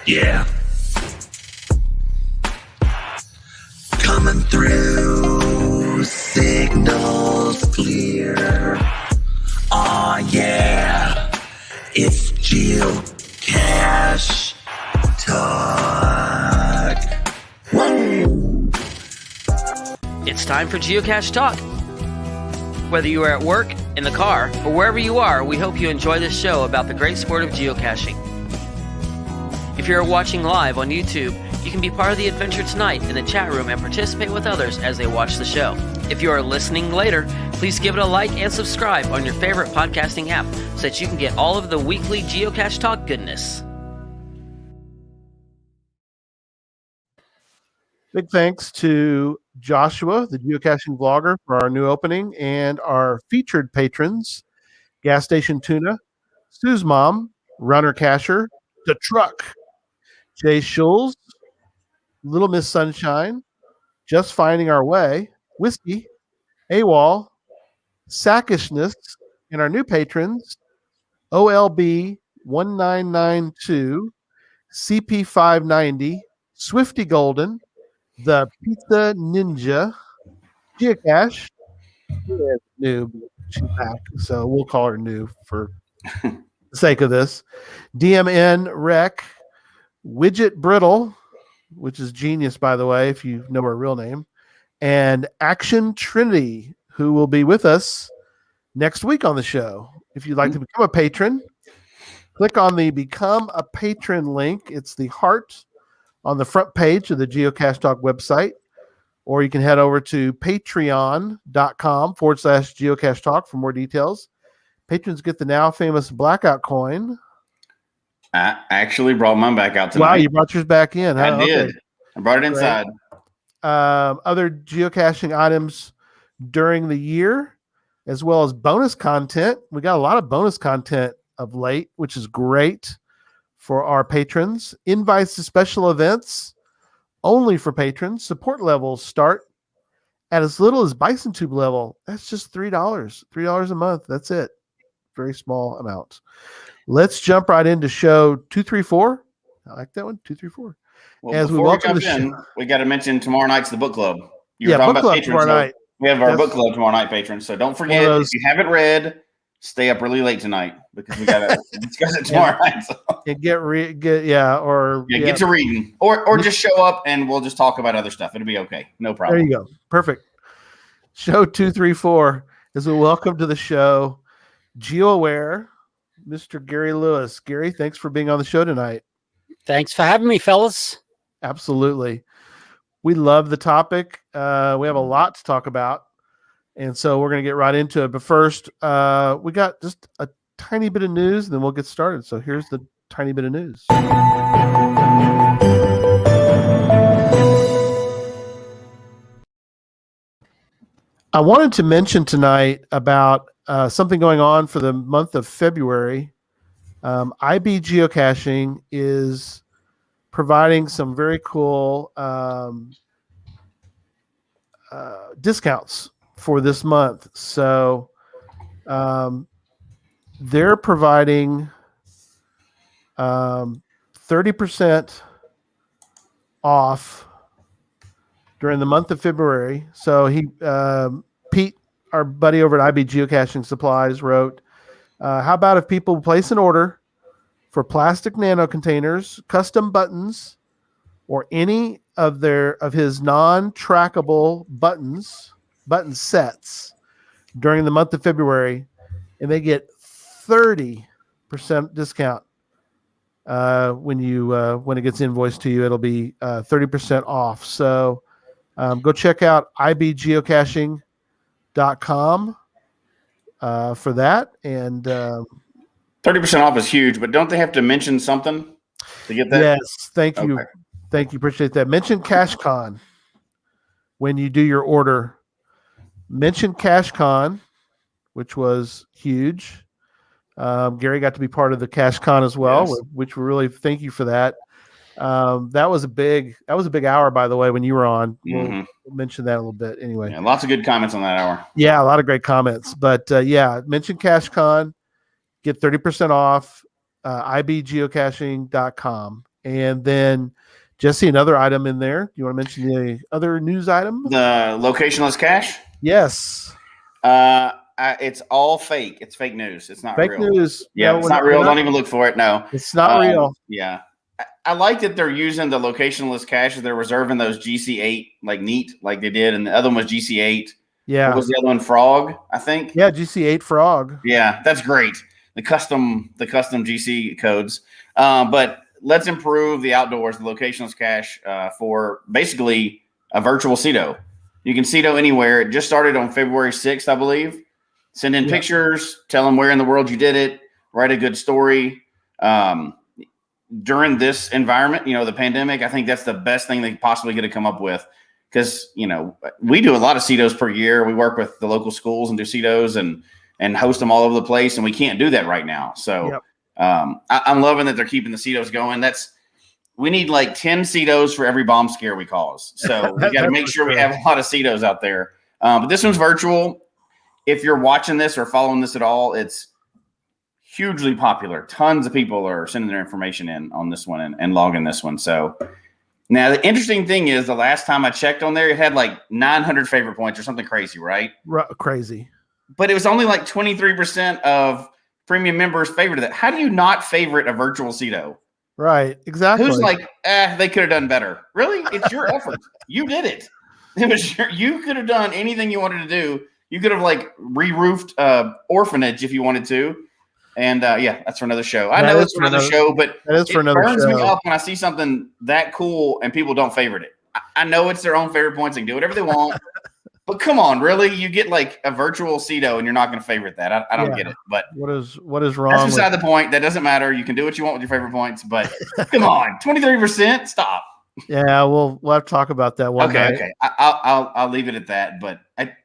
Yeah. Coming through, signals clear. Aw, yeah. It's Geocache Talk. Woo! It's time for Geocache Talk. Whether you are at work, in the car, or wherever you are, we hope you enjoy this show about the great sport of geocaching. If you're watching live on YouTube, you can be part of the adventure tonight in the chat room and participate with others as they watch the show. If you are listening later, please give it a like and subscribe on your favorite podcasting app so that you can get all of the weekly Geocache Talk goodness. Big thanks to Joshua, the geocaching vlogger, for our new opening, and our featured patrons, Gas Station Tuna, Sue's Mom, Runner Casher, The Truck, Jay Schulz, Little Miss Sunshine, Just Finding Our Way, Whiskey, AWOL, Sackishness, and our new patrons, OLB 1992, CP590, Swifty Golden, The Pizza Ninja, Geocache, is new. She's back, so we'll call her new for the sake of this. DMN Rec, Widget Brittle, which is genius, by the way, if you know her real name, and Action Trinity, who will be with us next week on the show. If you'd like to become a patron, click on the Become a Patron link. It's the heart on the front page of the Geocache Talk website, or you can head over to patreon.com/Geocache Talk for more details. Patrons get the now famous blackout coin. I actually brought mine back out tonight. Wow, you brought yours back in. Huh? I did. Okay. I brought it inside. Other geocaching items during the year, as well as bonus content. We got a lot of bonus content of late, which is great for our patrons. Invites to special events only for patrons. Support levels start at as little as Bison Tube level. That's just $3 a month. That's it. Very small amount. Let's jump right into show 234. I like that one, 234. Well, as we before welcome we the jump in, we got to mention tomorrow night's the book club. You were Yeah, talking book about club patrons. tomorrow So night. we have our Yes. book club tomorrow night, patrons. So don't forget, if you haven't read, stay up really late tonight because we got to discuss it tomorrow night. So. And get to reading, or just show up and we'll just talk about other stuff. It'll be okay, no problem. There you go, perfect. Show 234 is a welcome to the show, GeoAware, Mr. Gary Lewis. Gary, thanks for being on the show tonight. Thanks for having me, fellas. Absolutely, we love the topic. We have a lot to talk about, and so we're going to get right into it. But first, we got just a tiny bit of news, and then we'll get started. So here's the tiny bit of news. I wanted to mention tonight about something going on for the month of February. IB Geocaching is providing some very cool discounts for this month. So they're providing 30% off during the month of February. So Pete, our buddy over at IB Geocaching Supplies, wrote, how about if people place an order for plastic nano containers, custom buttons, or any of his non-trackable button sets during the month of February, and they get 30% discount when it gets invoiced to you. It'll be 30% off. So go check out ibgeocaching.com for that. And 30% off is huge, but don't they have to mention something to get that? Yes, thank you. Okay. Thank you. Appreciate that. Mention CacheCon when you do your order. Mention CacheCon, which was huge. Gary got to be part of the CacheCon as well, Yes. which we really thank you for that. That was a big hour, by the way, when you were on. We'll mention that a little bit anyway. Yeah, lots of good comments on that hour. Yeah, a lot of great comments. But mention CacheCon, get 30% off, ibgeocaching.com. And then Jesse, another item in there. Do you want to mention the other news item? The locationless cache. Yes. It's all fake. It's fake news. It's not fake real. news. Yeah, No, it's not real. Don't even look for it. No, it's not real. Yeah. I like that they're using the locationless caches. They're reserving those GC8 like neat, like they did, and the other one was GC8. Yeah. What was the other one? Frog, I think. Yeah, GC8 Frog. Yeah, that's great. The custom GC codes. But let's improve the outdoors, the locationless cache for basically a virtual CETO. You can CETO anywhere. It just started on February 6th, I believe. Send in pictures, tell them where in the world you did it, write a good story. During this environment, the pandemic, I think that's the best thing they possibly could have come up with. Because, we do a lot of CETOs per year. We work with the local schools and do CETOs and host them all over the place. And we can't do that right now. So I'm loving that they're keeping the CETOs going. We need like 10 CETOs for every bomb scare we cause. So we got to make sure we have a lot of CETOs out there. But this one's virtual. If you're watching this or following this at all, it's hugely popular. Tons of people are sending their information in on this one and logging this one. So now the interesting thing is the last time I checked on there, it had like 900 favorite points or something crazy, right? Crazy. But it was only like 23% of premium members favorited it. How do you not favorite a virtual CETO? Right, exactly. Who's like, they could have done better. Really? It's your effort. You did it. It was you could have done anything you wanted to do. You could have like re-roofed orphanage if you wanted to. And that's for another show. I know it's for another show, but it burns me up when I see something that cool and people don't favorite it. I know it's their own favorite points. They can do whatever they want. But come on, really? You get like a virtual CETO and you're not going to favorite that. I don't get it. But what is wrong? That's beside the point. That doesn't matter. You can do what you want with your favorite points. But come on, 23%. Stop. Yeah, we'll have to talk about that one night. Okay. I'll leave it at that. But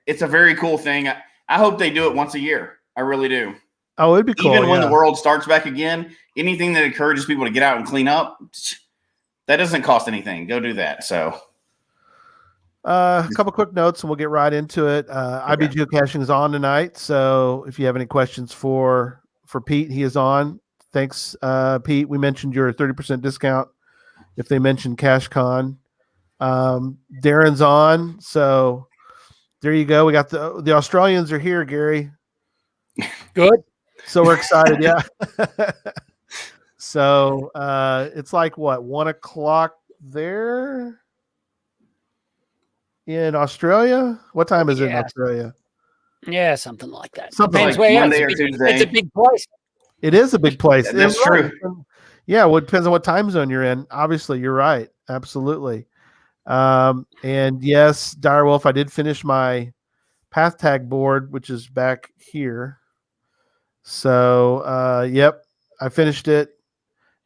it's a very cool thing. I hope they do it once a year. I really do. Oh, it'd be cool. Even when the world starts back again, anything that encourages people to get out and clean up, that doesn't cost anything. Go do that. So, a couple quick notes and we'll get right into it. IB Geocaching is on tonight. So if you have any questions for Pete, he is on. Thanks, Pete. We mentioned your 30% discount if they mention CacheCon. Darren's on. So there you go. We got the Australians are here, Gary. Good. So we're excited. Yeah. So it's like what, 1 o'clock there in Australia? What time is it in Australia? Yeah, something like that. Depends like Monday or Tuesday. It's a big place. It is a big place. That's true. Yeah, well, it depends on what time zone you're in. Obviously, you're right. Absolutely. And yes, Direwolf, I did finish my path tag board, which is back here. So, yep, I finished it,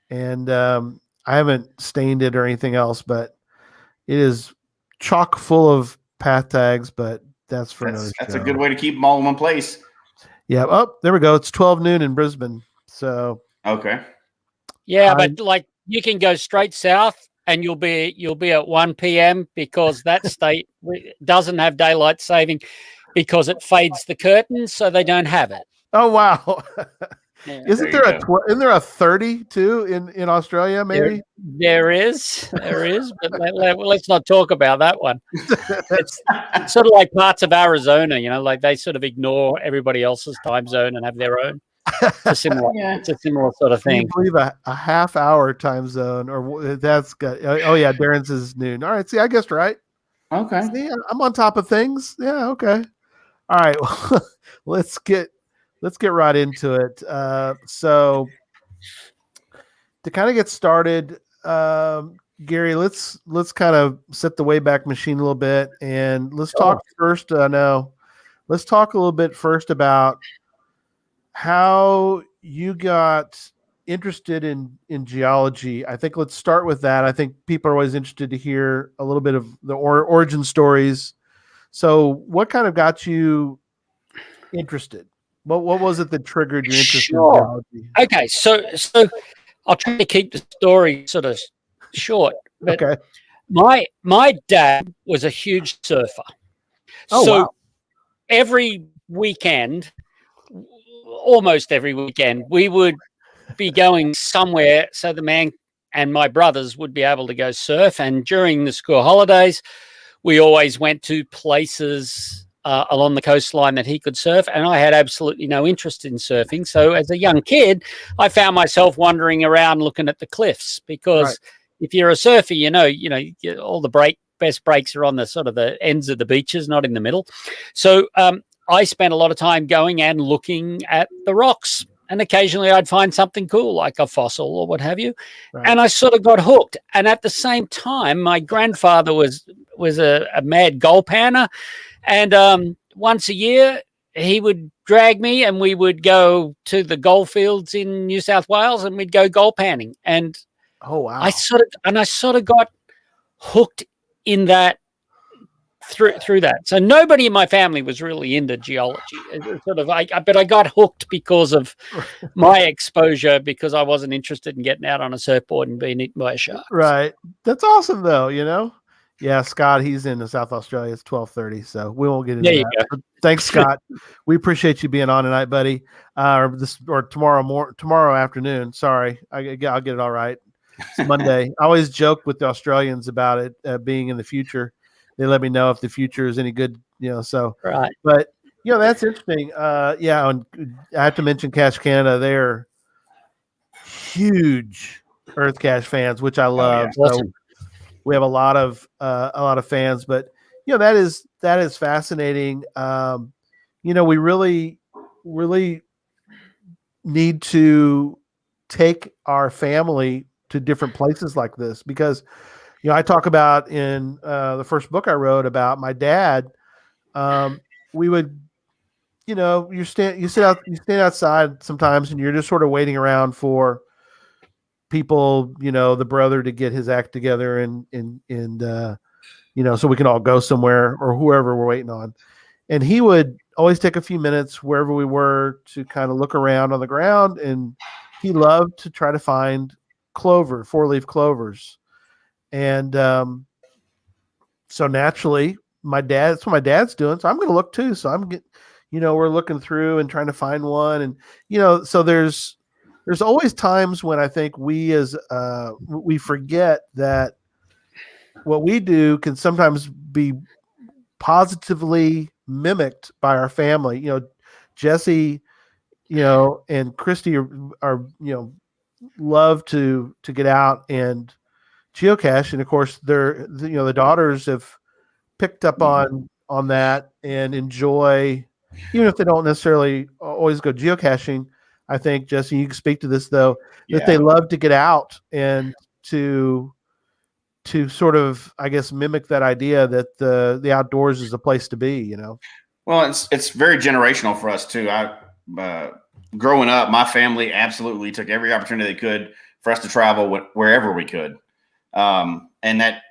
and I haven't stained it or anything else, but it is chock full of path tags. But that's another show. That's a good way to keep them all in one place. Yeah. Oh, there we go. It's 12 noon in Brisbane. So okay. Yeah, but like you can go straight south, and you'll be at 1 p.m. because that state doesn't have daylight saving because it fades the curtains, so they don't have it. Oh wow! Yeah. Isn't there a 30 too in Australia? Maybe there is, but let's not talk about that one. It's sort of like parts of Arizona, like they sort of ignore everybody else's time zone and have their own. It's a similar sort of thing. Can you believe a half-hour time zone, or that's good? Oh yeah, Darren's is noon. All right, see, I guessed right. Okay, see, I'm on top of things. Yeah, okay. All right, let's get right into it. So to kind of get started, Gary, let's kind of set the Wayback Machine a little bit, and let's talk first. Let's talk a little bit first about how you got interested in geology. I think let's start with that. I think people are always interested to hear a little bit of the origin stories. So what kind of got you interested? What was it that triggered your interest in geology? Okay, so I'll try to keep the story sort of short. But okay. My dad was a huge surfer. Wow. Every weekend, almost every weekend, we would be going somewhere so the man and my brothers would be able to go surf. And during the school holidays, we always went to places along the coastline that he could surf, and I had absolutely no interest in surfing. So as a young kid, I found myself wandering around looking at the cliffs, because if you're a surfer, all the best breaks are on the sort of the ends of the beaches, not in the middle. So I spent a lot of time going and looking at the rocks, and occasionally I'd find something cool like a fossil or what have you. Right. And I sort of got hooked. And at the same time, my grandfather was a mad goal panner. And once a year, he would drag me and we would go to the gold fields in New South Wales and we'd go goal panning. And Oh, wow. I sort of got hooked in that through that. So nobody in my family was really into geology. But I got hooked because of my exposure, because I wasn't interested in getting out on a surfboard and being eaten by a shark. Right. That's awesome, though. Yeah, Scott, he's in South Australia. It's 12:30, so we won't get into There you that. But thanks, Scott. We appreciate you being on tonight, buddy. Or tomorrow afternoon. Sorry, I'll get it all right. It's Monday. I always joke with the Australians about it being in the future. They let me know if the future is any good, So Right. But that's interesting. Yeah, and I have to mention Cache Canada. They're huge EarthCache fans, which I love. Yeah. Awesome. So we have a lot of fans, but that is fascinating. We really need to take our family to different places like this, because I talk about in the first book I wrote about my dad. We would, you stand outside sometimes, and you're just sort of waiting around for people, the brother to get his act together, and so we can all go somewhere, or whoever we're waiting on. And he would always take a few minutes wherever we were to kind of look around on the ground, and he loved to try to find clover, 4-leaf clovers. And so naturally, that's what my dad's doing. So I'm going to look too. So we're looking through and trying to find one. And, so there's always times when I think we forget that what we do can sometimes be positively mimicked by our family. Jesse, and Christy are love to get out and geocache, and of course the daughters have picked up on that and enjoy, even if they don't necessarily always go geocaching. I think, Jesse, you can speak to this though, that they love to get out and to sort of, I guess, mimic that idea that the outdoors is a place to be. Well, it's very generational for us too. Growing up, my family absolutely took every opportunity they could for us to travel wherever we could. And that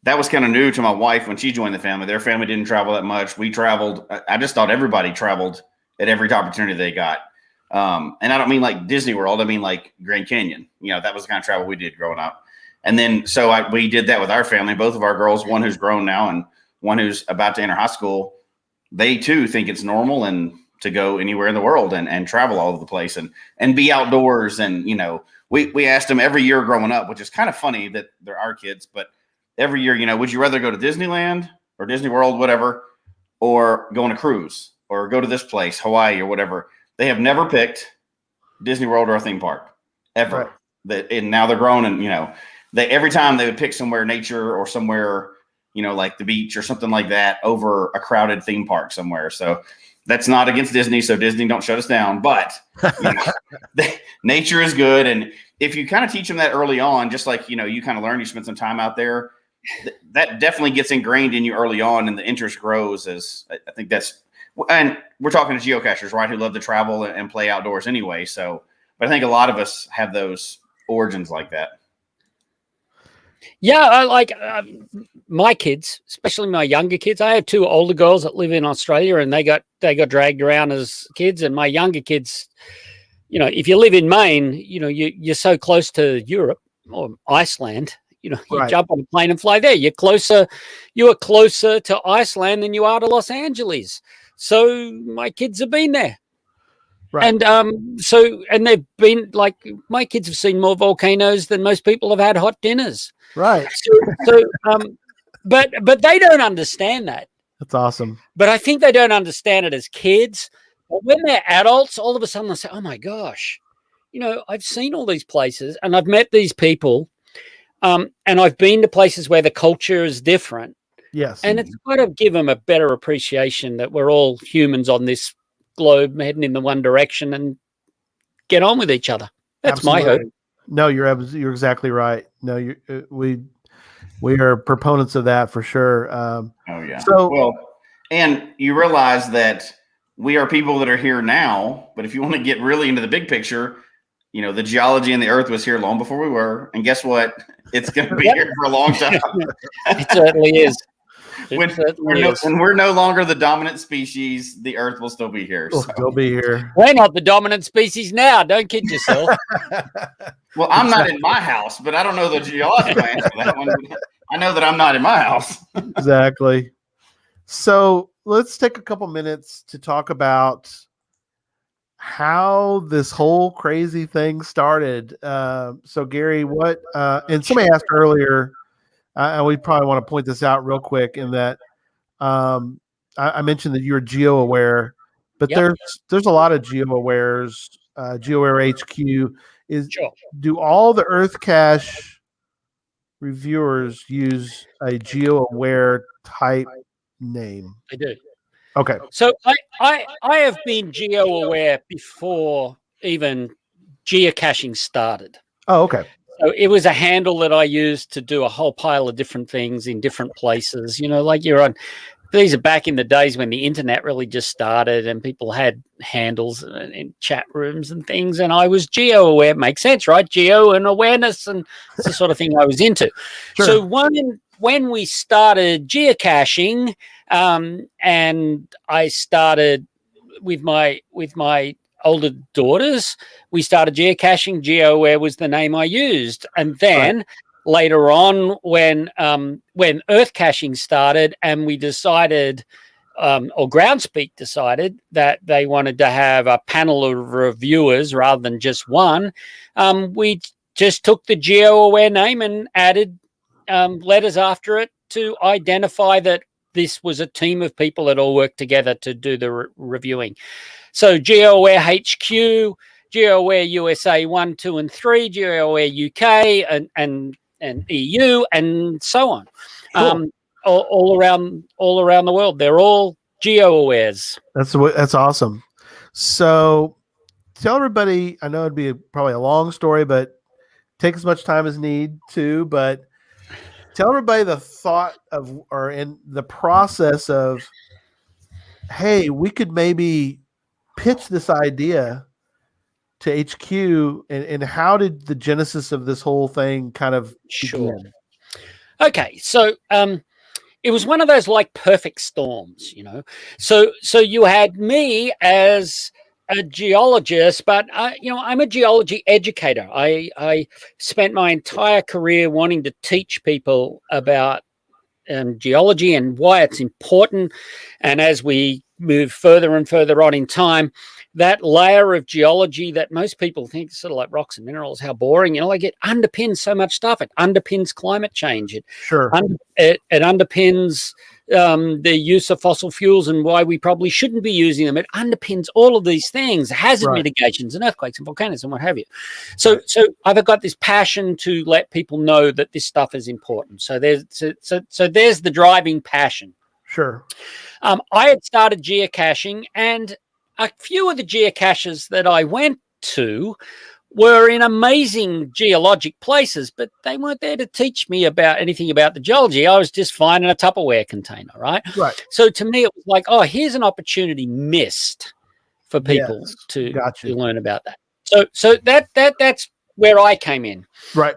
was kind of new to my wife when she joined the family. Their family didn't travel that much. We traveled. I just thought everybody traveled at every opportunity they got. And I don't mean like Disney World. I mean like Grand Canyon. That was the kind of travel we did growing up. And then we did that with our family. Both of our girls, one who's grown now and one who's about to enter high school, they too think it's normal and to go anywhere in the world and travel all over the place and be outdoors. And, we asked them every year growing up, which is kind of funny that they're our kids, but every year, would you rather go to Disneyland or Disney World, whatever, or go on a cruise or go to this place, Hawaii or whatever? They have never picked Disney World or a theme park ever. Right. And now they're grown, and, every time they would pick somewhere nature or somewhere, like the beach or something like that over a crowded theme park somewhere. So that's not against Disney. So Disney, don't shut us down, but nature is good. And if you kind of teach them that early on, just like, you kind of learn, you spend some time out there, that definitely gets ingrained in you early on, and the interest grows. I think that's, and we're talking to geocachers, right, who love to travel and play outdoors anyway. So, but I think a lot of us have those origins like that. Yeah, I like my kids, especially my younger kids. I have 2 older girls that live in Australia, and they got dragged around as kids. And my younger kids, if you live in Maine, you're so close to Europe or Iceland. You Right. jump on a plane and fly there. You are closer to Iceland than you are to Los Angeles. So my kids have been there. Right. And and they've been like, my kids have seen more volcanoes than most people have had hot dinners. Right. But they don't understand that. That's awesome. But I think they don't understand it as kids. But when they're adults, all of a sudden they say, "Oh my gosh, I've seen all these places and I've met these people, and I've been to places where the culture is different." Yes. And it's got to give them a better appreciation that we're all humans on this globe heading in the one direction and get on with each other. That's Absolutely. my hope. No, you're exactly right. No, we are proponents of that for sure. Oh yeah. So well, and you realize that we are people that are here now, but if you want to get really into the big picture, the geology in the earth was here long before we were. And guess what? It's going to be here for a long time. It certainly is. When we're no longer the dominant species, the earth will still be here. We'll still be here. We're not the dominant species now. Don't kid yourself. Well, I'm not in my house, but I don't know the geological answer to that one. I know that I'm not in my house. Exactly. So let's take a couple minutes to talk about how this whole crazy thing started. So Gary, what, and somebody asked earlier, and we probably want to point this out real quick in that I mentioned that you're geo-aware, but Yep. there's a lot of geo-awares. GeoAware HQ is. Sure. Do all the EarthCache reviewers use a GeoAware type name? I do. Okay. So I have been geo-aware before even geocaching started. Oh, okay. So it was a handle that I used to do a whole pile of different things in different places. Like these are back in the days when the internet really just started and people had handles in chat rooms and things. And I was geo-aware. Makes sense, right? Geo and awareness, and it's the sort of thing I was into. Sure. So when we started geocaching, and I started with my older daughters, we started geocaching. GeoAware was the name I used, and then later on, when earth caching started, and we decided, or Groundspeak decided that they wanted to have a panel of reviewers rather than just one, we just took the GeoAware name and added letters after it to identify that this was a team of people that all worked together to do the reviewing. So GeoAware HQ, GeoAware USA 1, 2, and 3, GeoAware UK and EU, and so on. Cool. All around the world, they're all GeoAwares. That's awesome. So tell everybody. I know it'd be probably a long story, but take as much time as need to. But tell everybody the thought of, or in the process of, hey, we could maybe pitch this idea to HQ, and how did the genesis of this whole thing kind of begin? Okay, so it was one of those like perfect storms, So you had me as a geologist, but I'm a geology educator. I spent my entire career wanting to teach people about geology and why it's important. And as we move further and further on in time, that layer of geology that most people think is sort of like rocks and minerals, how boring, it underpins so much stuff. It underpins climate change. It underpins the use of fossil fuels and why we probably shouldn't be using them. It underpins all of these things, hazard mitigations and earthquakes and volcanoes and what have you. So I've got this passion to let people know that this stuff is important. So there's the driving passion. Sure. I had started geocaching, and a few of the geocaches that I went to were in amazing geologic places, but they weren't there to teach me about anything about the geology. I was just finding a Tupperware container, right? Right. So to me, it was like, oh, here's an opportunity missed for people to learn about that. So that's where I came in. Right.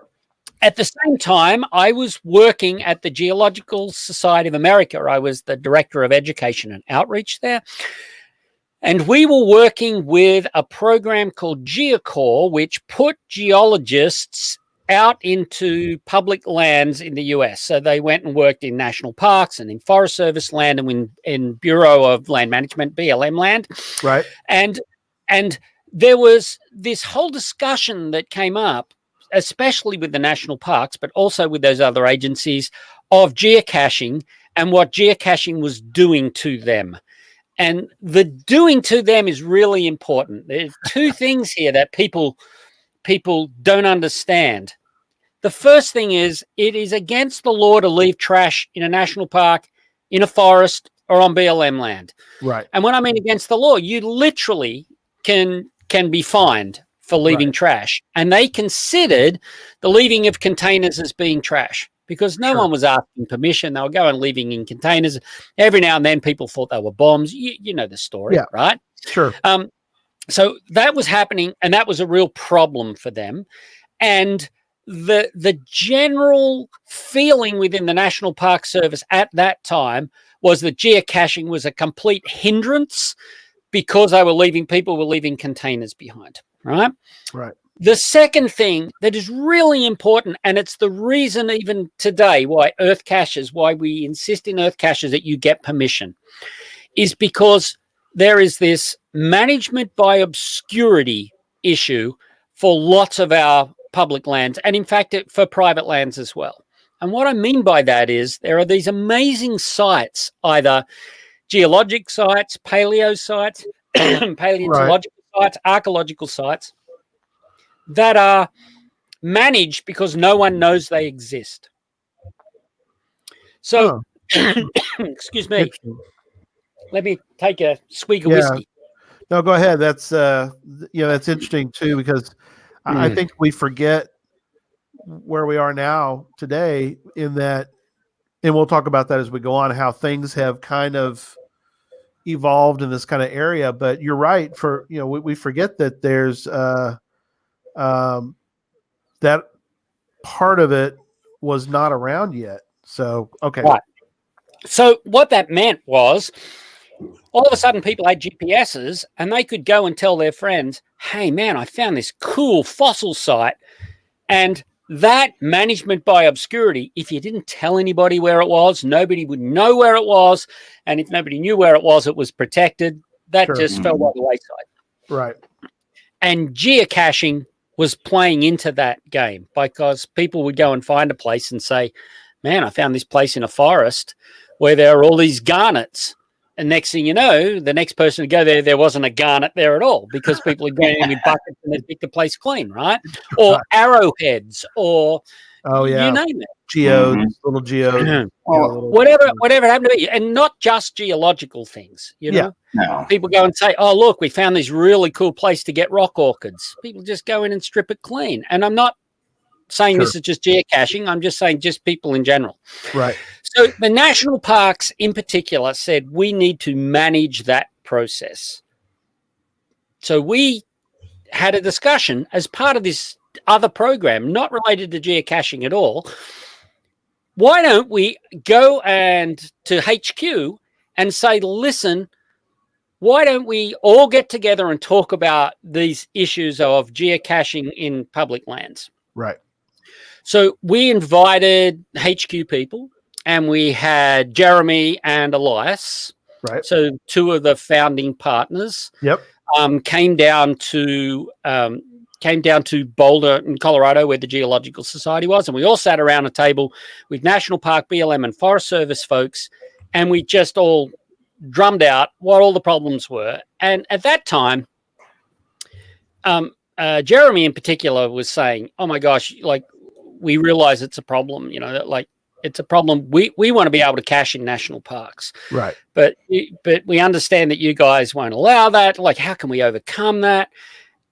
At the same time, I was working at the Geological Society of America. I was the director of education and outreach there. And we were working with a program called GeoCorps, which put geologists out into public lands in the US. So they went and worked in national parks and in Forest Service land and in Bureau of Land Management, BLM land. Right. And And there was this whole discussion that came up, especially with the national parks, but also with those other agencies, of geocaching and what geocaching was doing to them. And the doing to them is really important. There's two things here that people don't understand. The first thing is, it is against the law to leave trash in a national park, in a forest, or on BLM land. Right. And when I mean against the law, you literally can be fined for leaving trash. And they considered the leaving of containers as being trash, because no one was asking permission. They were going leaving in containers. Every now and then people thought they were bombs. You know the story, right? Sure. So that was happening, and that was a real problem for them. And the general feeling within the National Park Service at that time was that geocaching was a complete hindrance, because people were leaving containers behind, right? Right. The second thing that is really important, and it's the reason even today why we insist in EarthCaches that you get permission, is because there is this management by obscurity issue for lots of our public lands, and in fact for private lands as well. And what I mean by that is there are these amazing sites, either geologic sites, paleo sites, paleontological sites, archaeological sites, that are managed because no one knows they exist. So, excuse me, let me take a swig of whiskey. No, go ahead. That's that's interesting too, because I think we forget where we are now today, in that, and we'll talk about that as we go on, how things have kind of evolved in this kind of area. But you're right, we forget that there's that part of it was not around yet. So, okay. Right. So what that meant was, all of a sudden people had GPSs and they could go and tell their friends, hey man, I found this cool fossil site. And that management by obscurity, if you didn't tell anybody where it was, nobody would know where it was. And if nobody knew where it was protected. That just fell by the wayside. Right. And geocaching was playing into that game, because people would go and find a place and say, man, I found this place in a forest where there are all these garnets. And next thing you know, the next person to go there wasn't a garnet there at all, because people are going in with buckets and they pick the place clean, right? Or arrowheads, or you name it. Geodes, little geodes. Whatever happened to be. And not just geological things, you know? No. People go and say, oh, look, we found this really cool place to get rock orchids. People just go in and strip it clean. And I'm not saying this is just geocaching. I'm just saying just people in general. Right. So the national parks in particular said we need to manage that process. So we had a discussion as part of this other program, not related to geocaching at all. Why don't we go to HQ and say, listen, why don't we all get together and talk about these issues of geocaching in public lands? Right. So we invited HQ people, and we had Jeremy and Elias. Right. So two of the founding partners. Yep. Came down to Boulder in Colorado, where the Geological Society was, and we all sat around a table with National Park, BLM, and Forest Service folks, and we just all drummed out what all the problems were. And at that time, Jeremy in particular was saying, oh my gosh, like, we realize it's a problem, it's a problem. We want to be able to cache in national parks. Right. But we understand that you guys won't allow that. Like, how can we overcome that?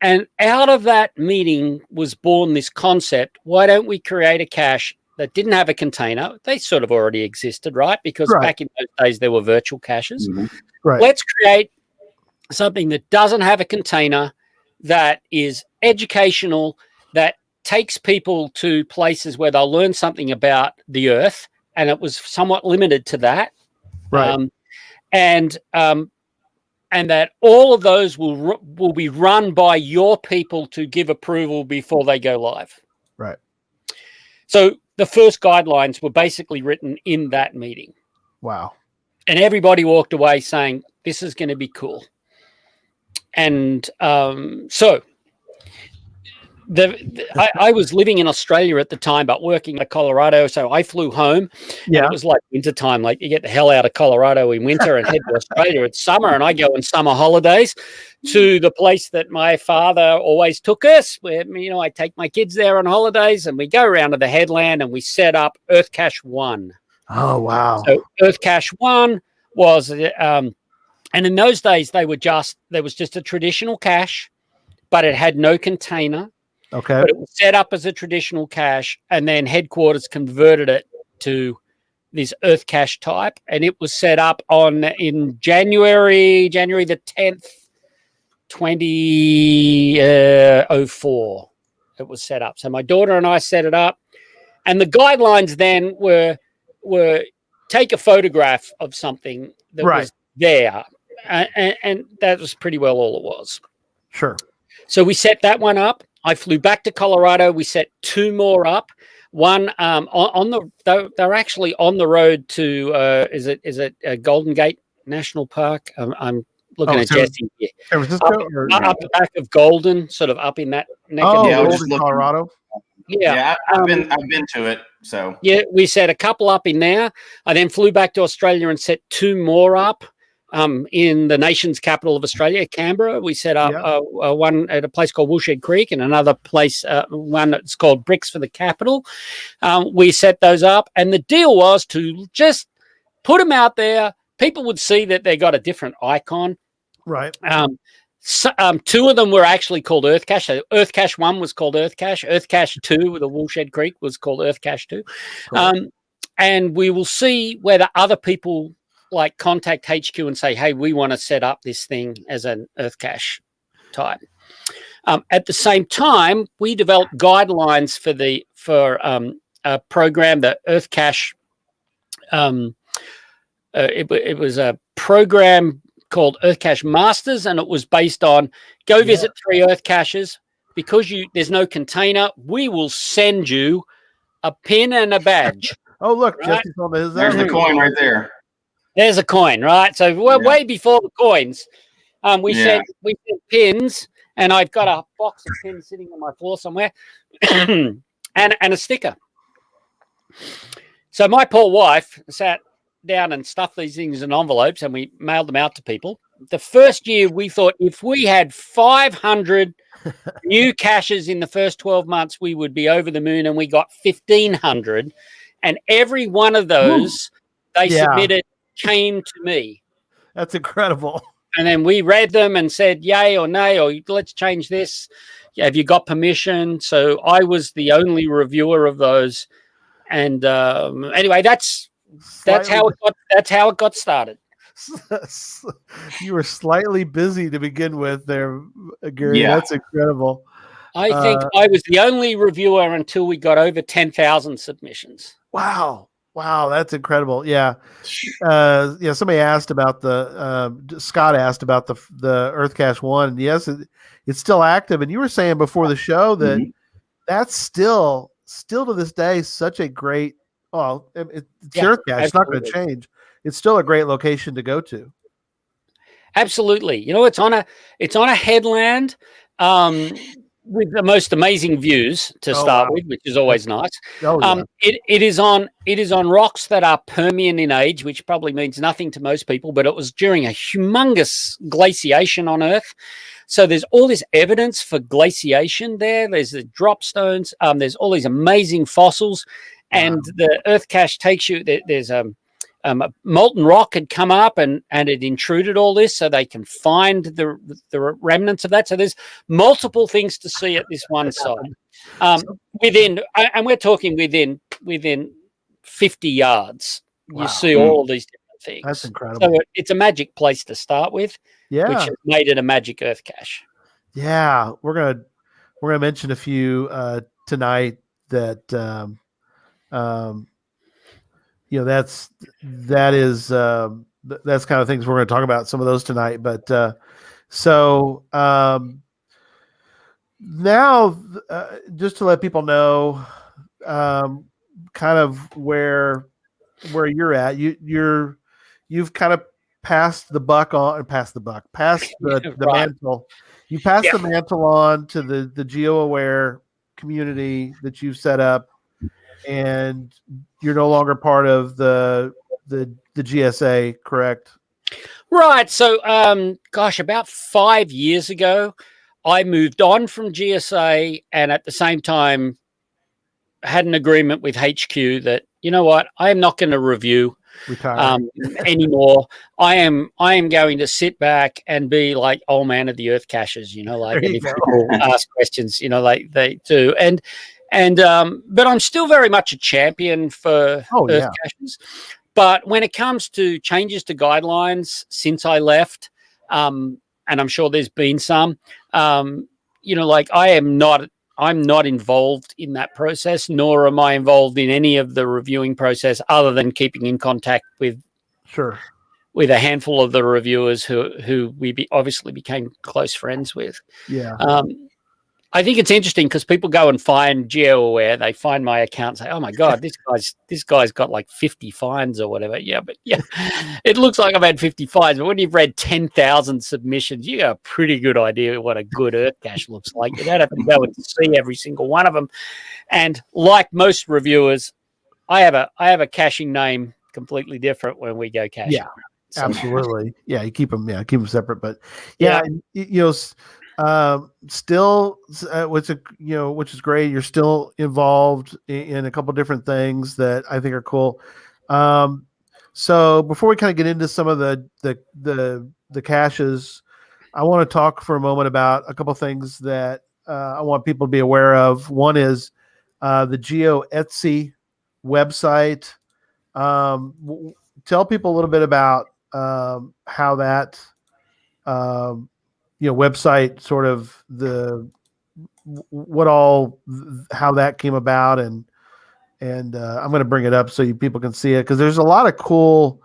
And out of that meeting was born this concept. Why don't we create a cache that didn't have a container? They sort of already existed, right? Because back in those days, there were virtual caches. Mm-hmm. Right. Let's create something that doesn't have a container, that is educational, that takes people to places where they'll learn something about the earth. And it was somewhat limited to that. Right. And that all of those will be run by your people to give approval before they go live. Right. So the first guidelines were basically written in that meeting. Wow. And everybody walked away saying, this is going to be cool. And so I was living in Australia at the time, but working in Colorado. So I flew home, and it was like winter time. Like, you get the hell out of Colorado in winter and head to Australia. It's summer, and I go on summer holidays to the place that my father always took us. Where, you know, I take my kids there on holidays, and we go around to the headland, and we set up EarthCache 1. Oh, wow. So EarthCache 1 was, and in those days there was just a traditional cache, but it had no container. Okay. But it was set up as a traditional cache, and then headquarters converted it to this EarthCache type, and it was set up in January the 10th, 2004. It was set up. So my daughter and I set it up, and the guidelines then were take a photograph of something that was there, and that was pretty well all it was. Sure. So we set that one up. I flew back to Colorado. We set 2 more up. One they're actually on the road to is it Golden Gate National Park? I'm looking at Jesse here. San Francisco, up the back of Golden, sort of up in that neck of the woods. Golden, Colorado. Yeah, I've been to it. So yeah, we set a couple up in there. I then flew back to Australia and set 2 more up. In the nation's capital of Australia, Canberra. We set up one at a place called Woolshed Creek, and another place, one that's called Bricks for the Capital. We set those up, and the deal was to just put them out there. People would see that they got a different icon. Right. 2 of them were actually called EarthCache. So EarthCache 1 was called EarthCache. EarthCache 2, the Woolshed Creek, was called EarthCache 2. Cool. And we will see whether other people like contact HQ and say, hey, we want to set up this thing as an EarthCache type. At the same time, we developed guidelines for a program, the EarthCache. It was a program called EarthCache Masters, and it was based on go visit 3 EarthCaches. Because there's no container, we will send you a pin and a badge. Oh, look, right? There's the coin right there. There's a coin, right? So we're way before the coins. We sent pins, and I've got a box of pins sitting on my floor somewhere, and a sticker. So my poor wife sat down and stuffed these things in envelopes, and we mailed them out to people. The first year, we thought if we had 500 new caches in the first 12 months, we would be over the moon, and we got 1,500, and every one of those they submitted came to me. That's incredible. And then we read them and said yay or nay, or let's change this. Have you got permission? So I was the only reviewer of those. And anyway, that's how it got started. You were slightly busy to begin with there, Gary. Yeah. That's incredible. I think I was the only reviewer until we got over 10,000 submissions. Wow, that's incredible. Yeah. Somebody asked about Scott asked about the EarthCache 1. And yes, it's still active. And you were saying before the show that that's still to this day such a great, it's EarthCache. It's not going to change. It's still a great location to go to. Absolutely. You know, it's on a headland. With the most amazing views to start with, which is always nice. It is on rocks that are Permian in age, which probably means nothing to most people, but it was during a humongous glaciation on Earth. So there's all this evidence for glaciation there. There's the drop stones. There's all these amazing fossils, and the EarthCache takes you. There's a molten rock had come up and it intruded all this, so they can find the remnants of that. So there's multiple things to see at this one site. We're talking within 50 yards. You see all of these different things. That's incredible. So it's a magic place to start with, which has made it a magic EarthCache. Yeah, we're gonna mention a few tonight that. That's kind of things we're going to talk about, some of those tonight. But now just to let people know kind of where you're at, you've kind of passed the buck on, passed the Right. mantle. You passed Yeah. the mantle on to the geo-aware community that you've set up, and you're no longer part of the GSA, correct? Right. So, gosh, about 5 years ago, I moved on from GSA, and at the same time had an agreement with HQ that, you know what, I am not going to review Retire. anymore. I am going to sit back and be like old man of the earth caches, like, There and you if go. people ask questions, like they do. But I'm still very much a champion for Oh, earth yeah. caches. But when it comes to changes to guidelines since I left, and I'm sure there's been some, like I'm not involved in that process, nor am I involved in any of the reviewing process other than keeping in contact with Sure. a handful of the reviewers who we obviously became close friends with. Yeah. I think it's interesting because people go and find GeoAware, they find my account and say, oh my God, this guy's got like 50 finds or whatever. Yeah, but yeah, it looks like I've had 50 finds, but when you've read 10,000 submissions, you got a pretty good idea what a good earth cache looks like. You don't have to go and see every single one of them. And like most reviewers, I have a caching name completely different when we go caching. Yeah, So, absolutely. Yeah, you keep them separate, but yeah. Still, which is great. You're still involved in a couple different things that I think are cool. So before we kind of get into some of the caches, I want to talk for a moment about a couple things that I want people to be aware of. One is the Geo Etsy website. Tell people a little bit about how that website, sort of how that came about, and I'm going to bring it up so people can see it, because there's a lot of cool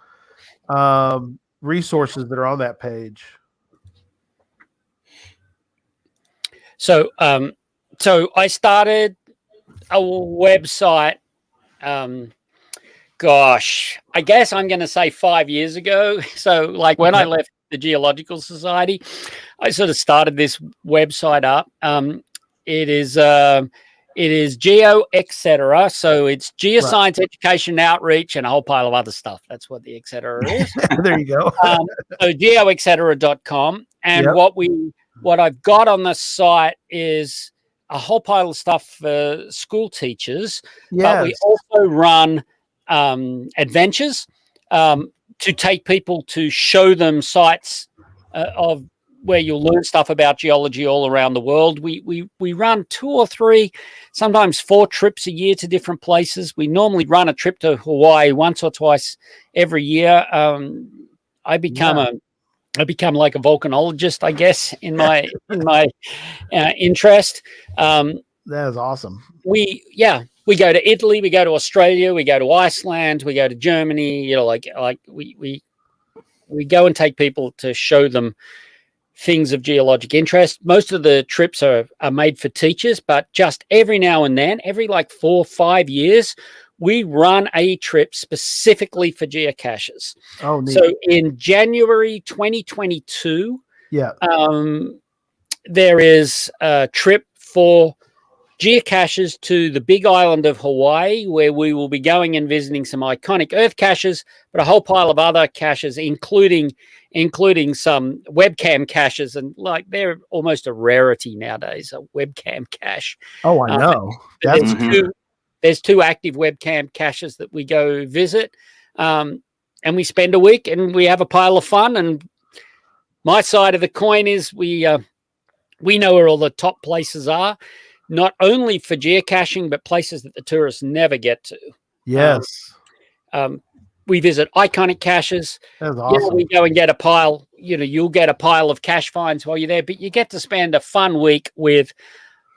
resources that are on that page. So I started a website. Gosh, I guess I'm going to say 5 years ago. So, like when I left the Geological Society, I sort of started this website up. It is Geo etc. So it's Geoscience Education Outreach and a whole pile of other stuff. That's what the etc. is. There you go. So geoetcetera.com. And what I've got on the site is a whole pile of stuff for school teachers. Yes. But we also run adventures to take people to show them sites of where you'll learn stuff about geology all around the world. We run 2 or 3, sometimes 4 trips a year to different places. We normally run a trip to Hawaii once or twice every year. I become like a volcanologist, I guess, in my interest. That is awesome. We go to Italy, we go to Australia, we go to Iceland, we go to Germany. We go and take people to show them things of geologic interest. Most of the trips are made for teachers, but just every now and then, every like 4 or 5 years, we run a trip specifically for geocaches. Oh, neat. So in January 2022, there is a trip for geocaches to the big island of Hawaii, where we will be going and visiting some iconic earth caches, but a whole pile of other caches, including some webcam caches, and like they're almost a rarity nowadays, a webcam cache. Oh, I know. There's 2 active webcam caches that we go visit, and we spend a week and we have a pile of fun. And my side of the coin is we know where all the top places are, not only for geocaching, but places that the tourists never get to. Yes. We visit iconic caches. That's awesome. We go and get a pile. You'll get a pile of cache finds while you're there, but you get to spend a fun week with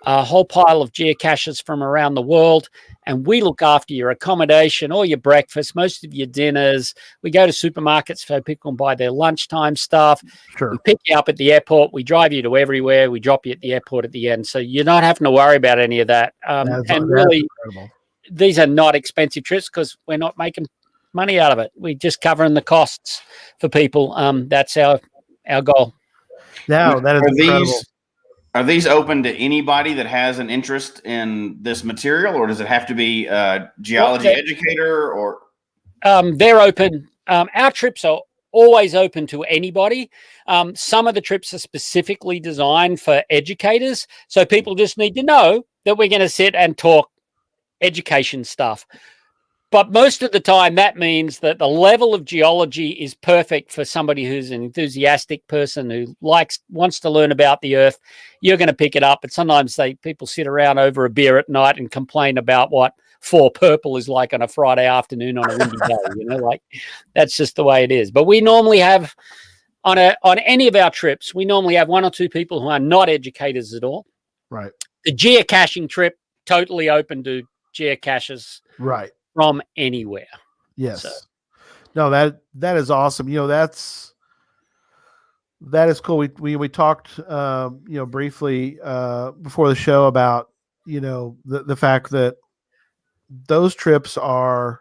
a whole pile of geocaches from around the world. And we look after your accommodation, all your breakfast, most of your dinners. We go to supermarkets so people can buy their lunchtime stuff. Sure. We pick you up at the airport. We drive you to everywhere. We drop you at the airport at the end. So you're not having to worry about any of that. And really, incredible. These are not expensive trips because we're not making money out of it. We're just covering the costs for people. That's our goal. Now that is incredible. Are these open to anybody that has an interest in this material, or does it have to be a geology educator? Or they're open. Our trips are always open to anybody. Some of the trips are specifically designed for educators, so people just need to know that we're going to sit and talk education stuff. But most of the time, that means that the level of geology is perfect for somebody who's an enthusiastic person who wants to learn about the Earth. You're going to pick it up. But sometimes people sit around over a beer at night and complain about what 4 purple is like on a Friday afternoon on a windy day. Like that's just the way it is. But we normally have on any of our trips, we normally have 1 or 2 people who are not educators at all. Right. The geocaching trip, totally open to geocaches. Right. From anywhere. Yes. So. No, that is awesome. That is cool. We talked briefly before the show about the fact that those trips are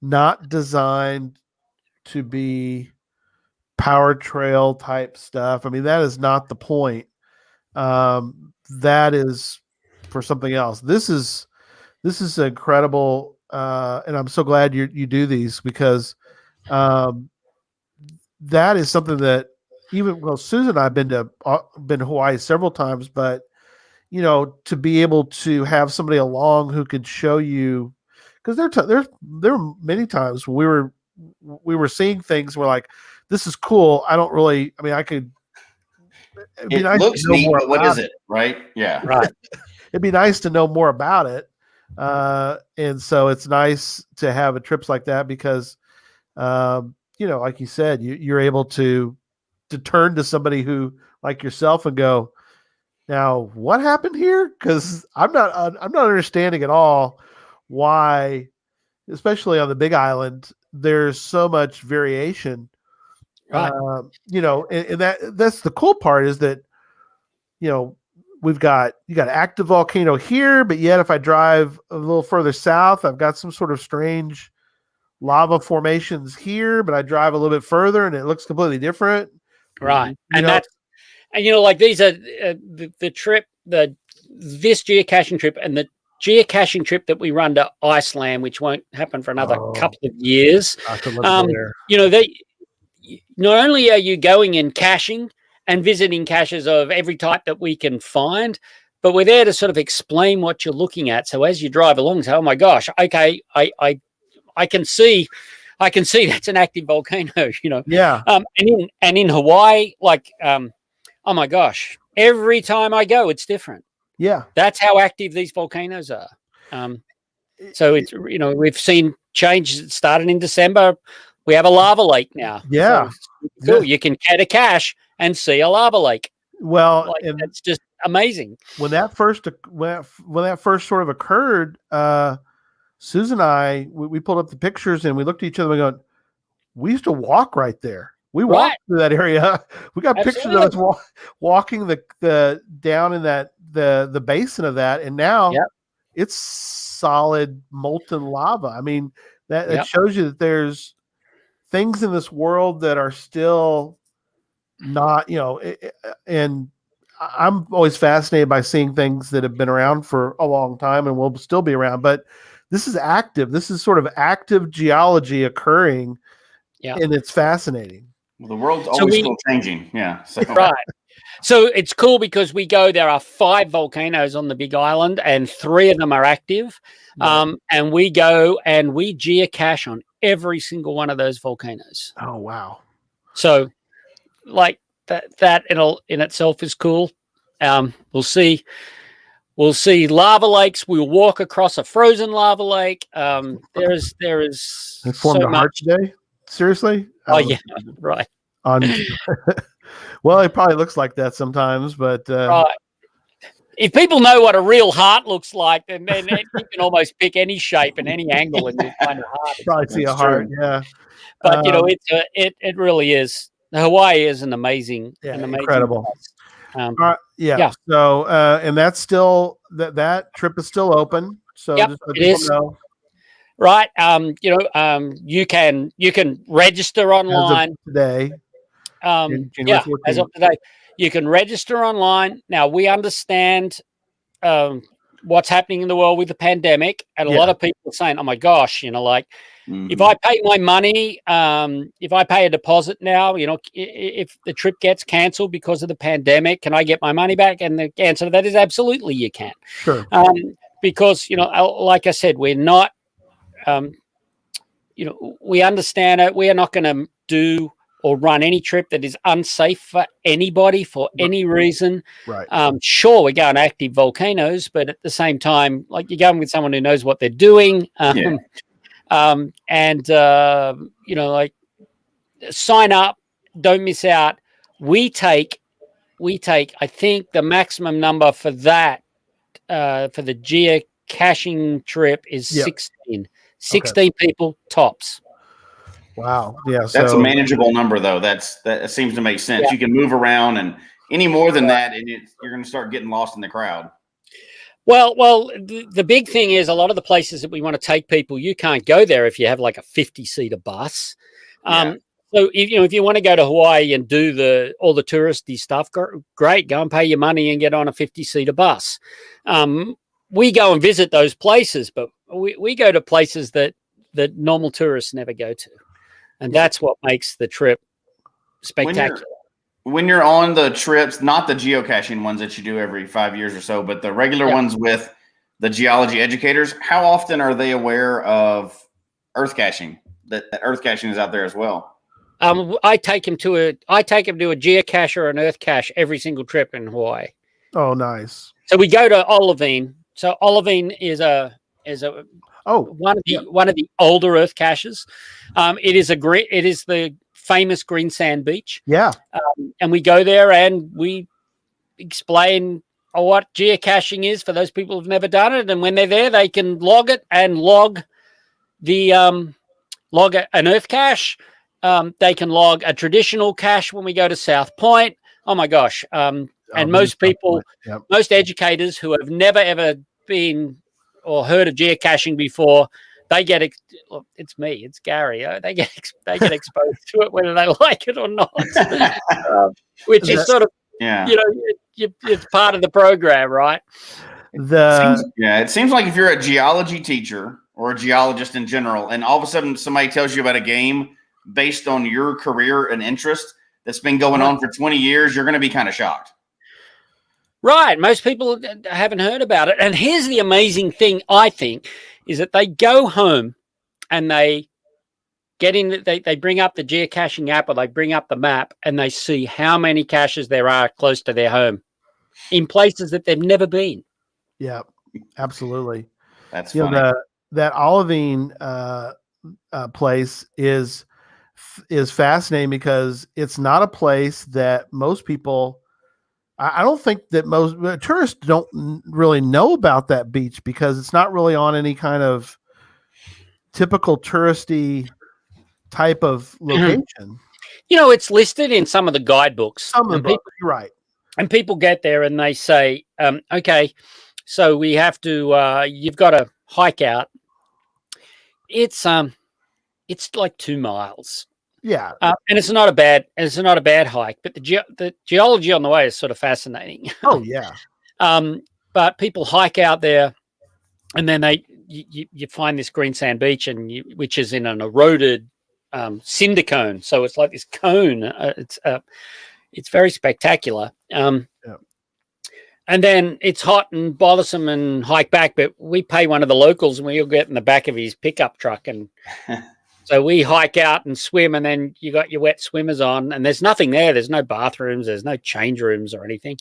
not designed to be power trail type stuff. I mean, that is not the point. That is for something else. This is incredible. And I'm so glad you do these because that is something that Susan and I have been to Hawaii several times, but to be able to have somebody along who could show you, because there were many times we were seeing things we're like, this is cool. It'd be nice looks to know neat, more but what about is it? Right? Yeah. Right. It'd be nice to know more about it. And so it's nice to have trips like that because, like you said, you're able to turn to somebody who like yourself and go, now what happened here? Because I'm not understanding at all why, especially on the Big Island, there's so much variation. Right. And that's the cool part is that, you got active volcano here, but yet if I drive a little further south, I've got some sort of strange lava formations here, but I drive a little bit further and it looks completely different. Right. Like these are this geocaching trip and the geocaching trip that we run to Iceland, which won't happen for another couple of years. Not only are you going and caching and visiting caches of every type that we can find, but we're there to sort of explain what you're looking at. So as you drive along, say, oh my gosh, okay, I can see that's an active volcano, Yeah. And in Hawaii, like, oh my gosh, every time I go, it's different. Yeah. That's how active these volcanoes are. So it's, we've seen change. It started in December. We have a lava lake now. Yeah. So cool. Yeah. You can get a cache and see a lava lake. Well, and it's just amazing. When that first sort of occurred, Susan and I, we pulled up the pictures and we looked at each other and going, we used to walk right there. We walked through that area. We got pictures of us walking the down in the basin of that, and now it's solid molten lava. I mean, that shows you that there's things in this world that are still not, and I'm always fascinated by seeing things that have been around for a long time and will still be around, but this is active. This is sort of active geology occurring, and it's fascinating. Well, the world's always still changing. Yeah. So. Right. So it's cool because there are 5 volcanoes on the Big Island and 3 of them are active. And we go and we geocache on every single one of those volcanoes. Oh, wow. So like that in itself is cool. We'll see lava lakes. We'll walk across a frozen lava lake. There is They formed a heart today? Seriously? Oh, yeah, right. Well, it probably looks like that sometimes, but right. If people know what a real heart looks like, then you can almost pick any shape and any angle and you'll find a heart. Probably see a heart, yeah. But it really is. Hawaii is an amazing incredible. Place. So and that's still that trip is still open. So just let people know. right? You can register As of online. today, January Yeah, 14th. as of today, you can register online. Now we understand what's happening in the world with the pandemic, and a lot of people are saying, "Oh my gosh, if I pay my money, if I pay a deposit now, if the trip gets cancelled because of the pandemic, can I get my money back?" And the answer to that is absolutely you can. Sure. Because like I said, we're not, we understand it. We are not going to do or run any trip that is unsafe for anybody for any reason. Right. Sure, we're going to active volcanoes, but at the same time, like you're going with someone who knows what they're doing. Like sign up, don't miss out. We take, I think the maximum number for that, for the geocaching trip is 16. 16 people tops. Wow. Yeah. That's a manageable number, though. That seems to make sense. Yeah. You can move around, and any more than that, and you're going to start getting lost in the crowd. Well, the big thing is a lot of the places that we want to take people, you can't go there if you have like a 50-seater bus. So if you want to go to Hawaii and do all the touristy stuff, great, go and pay your money and get on a 50-seater bus. We go and visit those places, but we go to places that normal tourists never go to. And that's what makes the trip spectacular. When you're on the trips, not the geocaching ones that you do every 5 years or so, but the regular ones with the geology educators, how often are they aware of earth caching? That earth caching is out there as well. I take them to a geocache or an earth cache every single trip in Hawaii. Oh, nice. So we go to Olivine. So Olivine is one of the older earth caches. It is the famous green sand beach. Yeah. And we go there and we explain what geocaching is for those people who've never done it. And when they're there, they can log it and log an earth cache. They can log a traditional cache when we go to South Point. Oh my gosh. And most people, most educators who have never ever been or heard of geocaching before, they get it's me, it's Gary. They get exposed to it whether they like it or not, which is sort of it's part of the program, right? It seems like if you're a geology teacher or a geologist in general, and all of a sudden somebody tells you about a game based on your career and interest that's been going on for 20 years, you're going to be kind of shocked. Right. Most people haven't heard about it. And here's the amazing thing, I think, is that they go home and they they bring up the geocaching app or they bring up the map and they see how many caches there are close to their home in places that they've never been. Yeah, absolutely. That's funny. That Olivine place is fascinating because it's not a place that most people, I don't think that most tourists don't really know about that beach because it's not really on any kind of typical touristy type of location. It's listed in some of the guidebooks. Some of the books, right. And people get there and they say, okay, so we have to, you've got to hike out. It's like 2 miles. Yeah. And it's not a bad hike, but the geology on the way is sort of fascinating. Oh yeah. But people hike out there and then you find this green sand beach which is in an eroded cinder cone. So it's like this cone. It's very spectacular. And then it's hot and bothersome and hike back, but we pay one of the locals and we'll get in the back of his pickup truck. And so we hike out and swim, and then you got your wet swimmers on and there's nothing there. There's no bathrooms. There's no change rooms or anything.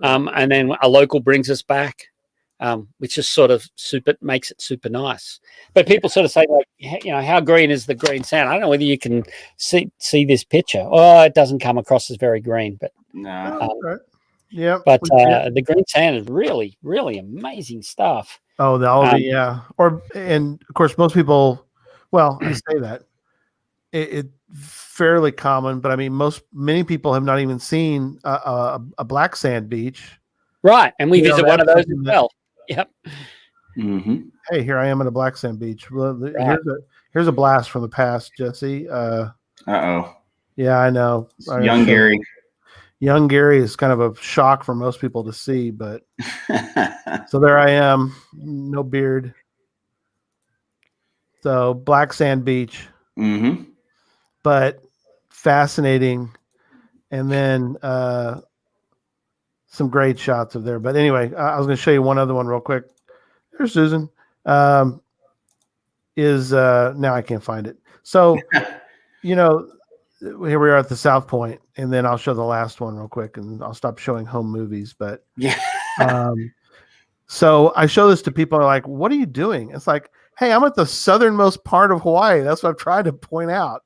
And then a local brings us back, which just sort of makes it super nice. But people sort of say, like, how green is the green sand? I don't know whether you can see this picture. Oh, it doesn't come across as very green, but no. Right. Yeah. But the green sand is really, really amazing stuff. Oh, yeah. And of course, most people, well, I say that it's fairly common, but I mean, many people have not even seen a black sand beach. Right. And we visit one of those as well. Yep. Mm-hmm. Hey, here I am at a black sand beach. Well, Right. here's a blast from the past, Jesse. Uh-oh. Yeah, I know. I'm gonna Young show Gary. young Gary is kind of a shock for most people to see, but so there I am, no beard. So black sand beach, Mm-hmm. but fascinating. And then some great shots of there. But anyway, I was going to show you one other one real quick. There's Susan. Now I can't find it. So, you know, here we are at the South Point, and then I'll show the last one real quick, and I'll stop showing home movies. But Yeah. so I show this to people, and they're like, "What are you doing?" It's like, "Hey, I'm at the southernmost part of Hawaii." That's what I've tried to point out.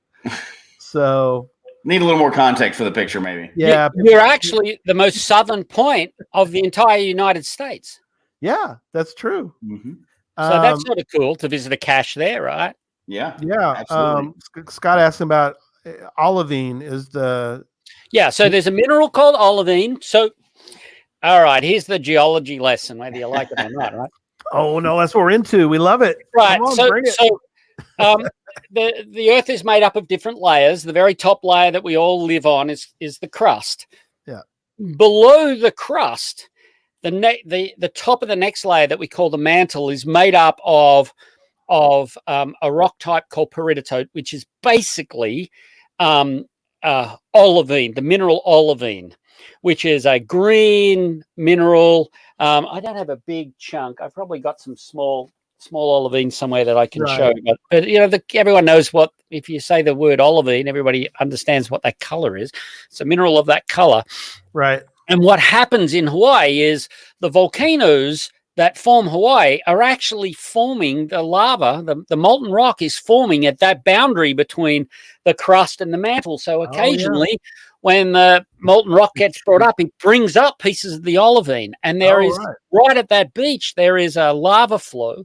So Need a little more context for the picture, maybe. yeah, You're actually the most southern point of the entire United States. yeah, that's true. Mm-hmm. So that's sort of cool to visit a cache there, right? Yeah. Yeah. Absolutely. Scott asked about olivine is the Yeah, so there's a mineral called olivine. So, all right, here's the geology lesson, whether you like it or not, right? oh no, that's what we're into. We love it. Right. Come on, bring it. The Earth is made up of different layers. The very top layer that we all live on is the crust. Yeah. Below the crust, the top of the next layer that we call the mantle is made up of a rock type called peridotite, which is basically olivine, the mineral olivine, which is a green mineral. I don't have a big chunk. I've probably got some small olivine somewhere that I can Right. show. But you know, everyone knows what, if you say the word olivine, everybody understands what that color is. It's a mineral of that color. Right. And what happens in Hawaii is the volcanoes that form Hawaii are actually forming the lava. The molten rock is forming at that boundary between the crust and the mantle. So occasionally, when the molten rock gets brought up, it brings up pieces of the olivine. And there is right at that beach, there is a lava flow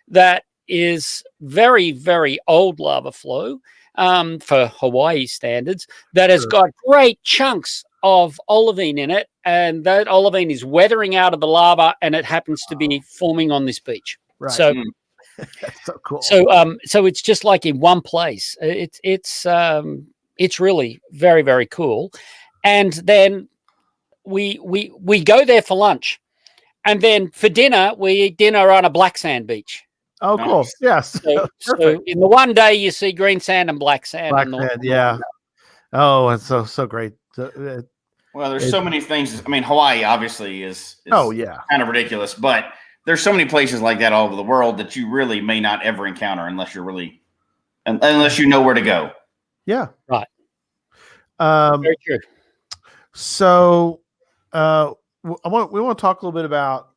that is very, very old lava flow for Hawaii standards that has got great chunks of olivine in it, and that olivine is weathering out of the lava, and it happens to be forming on this beach. Right. So, That's so cool. so it's just like in one place. It's really very, very cool. And then we go there for lunch, and then for dinner we eat dinner on a black sand beach. Oh, cool. Nice. Yes. So in the one day you see green sand and black sand. Black sand, yeah. Oh, it's so great. Well, there's so many things. I mean, Hawaii obviously is kind of ridiculous, but there's so many places like that all over the world that you really may not ever encounter unless you know where to go. Yeah. Right. Very true. So we want to talk a little bit about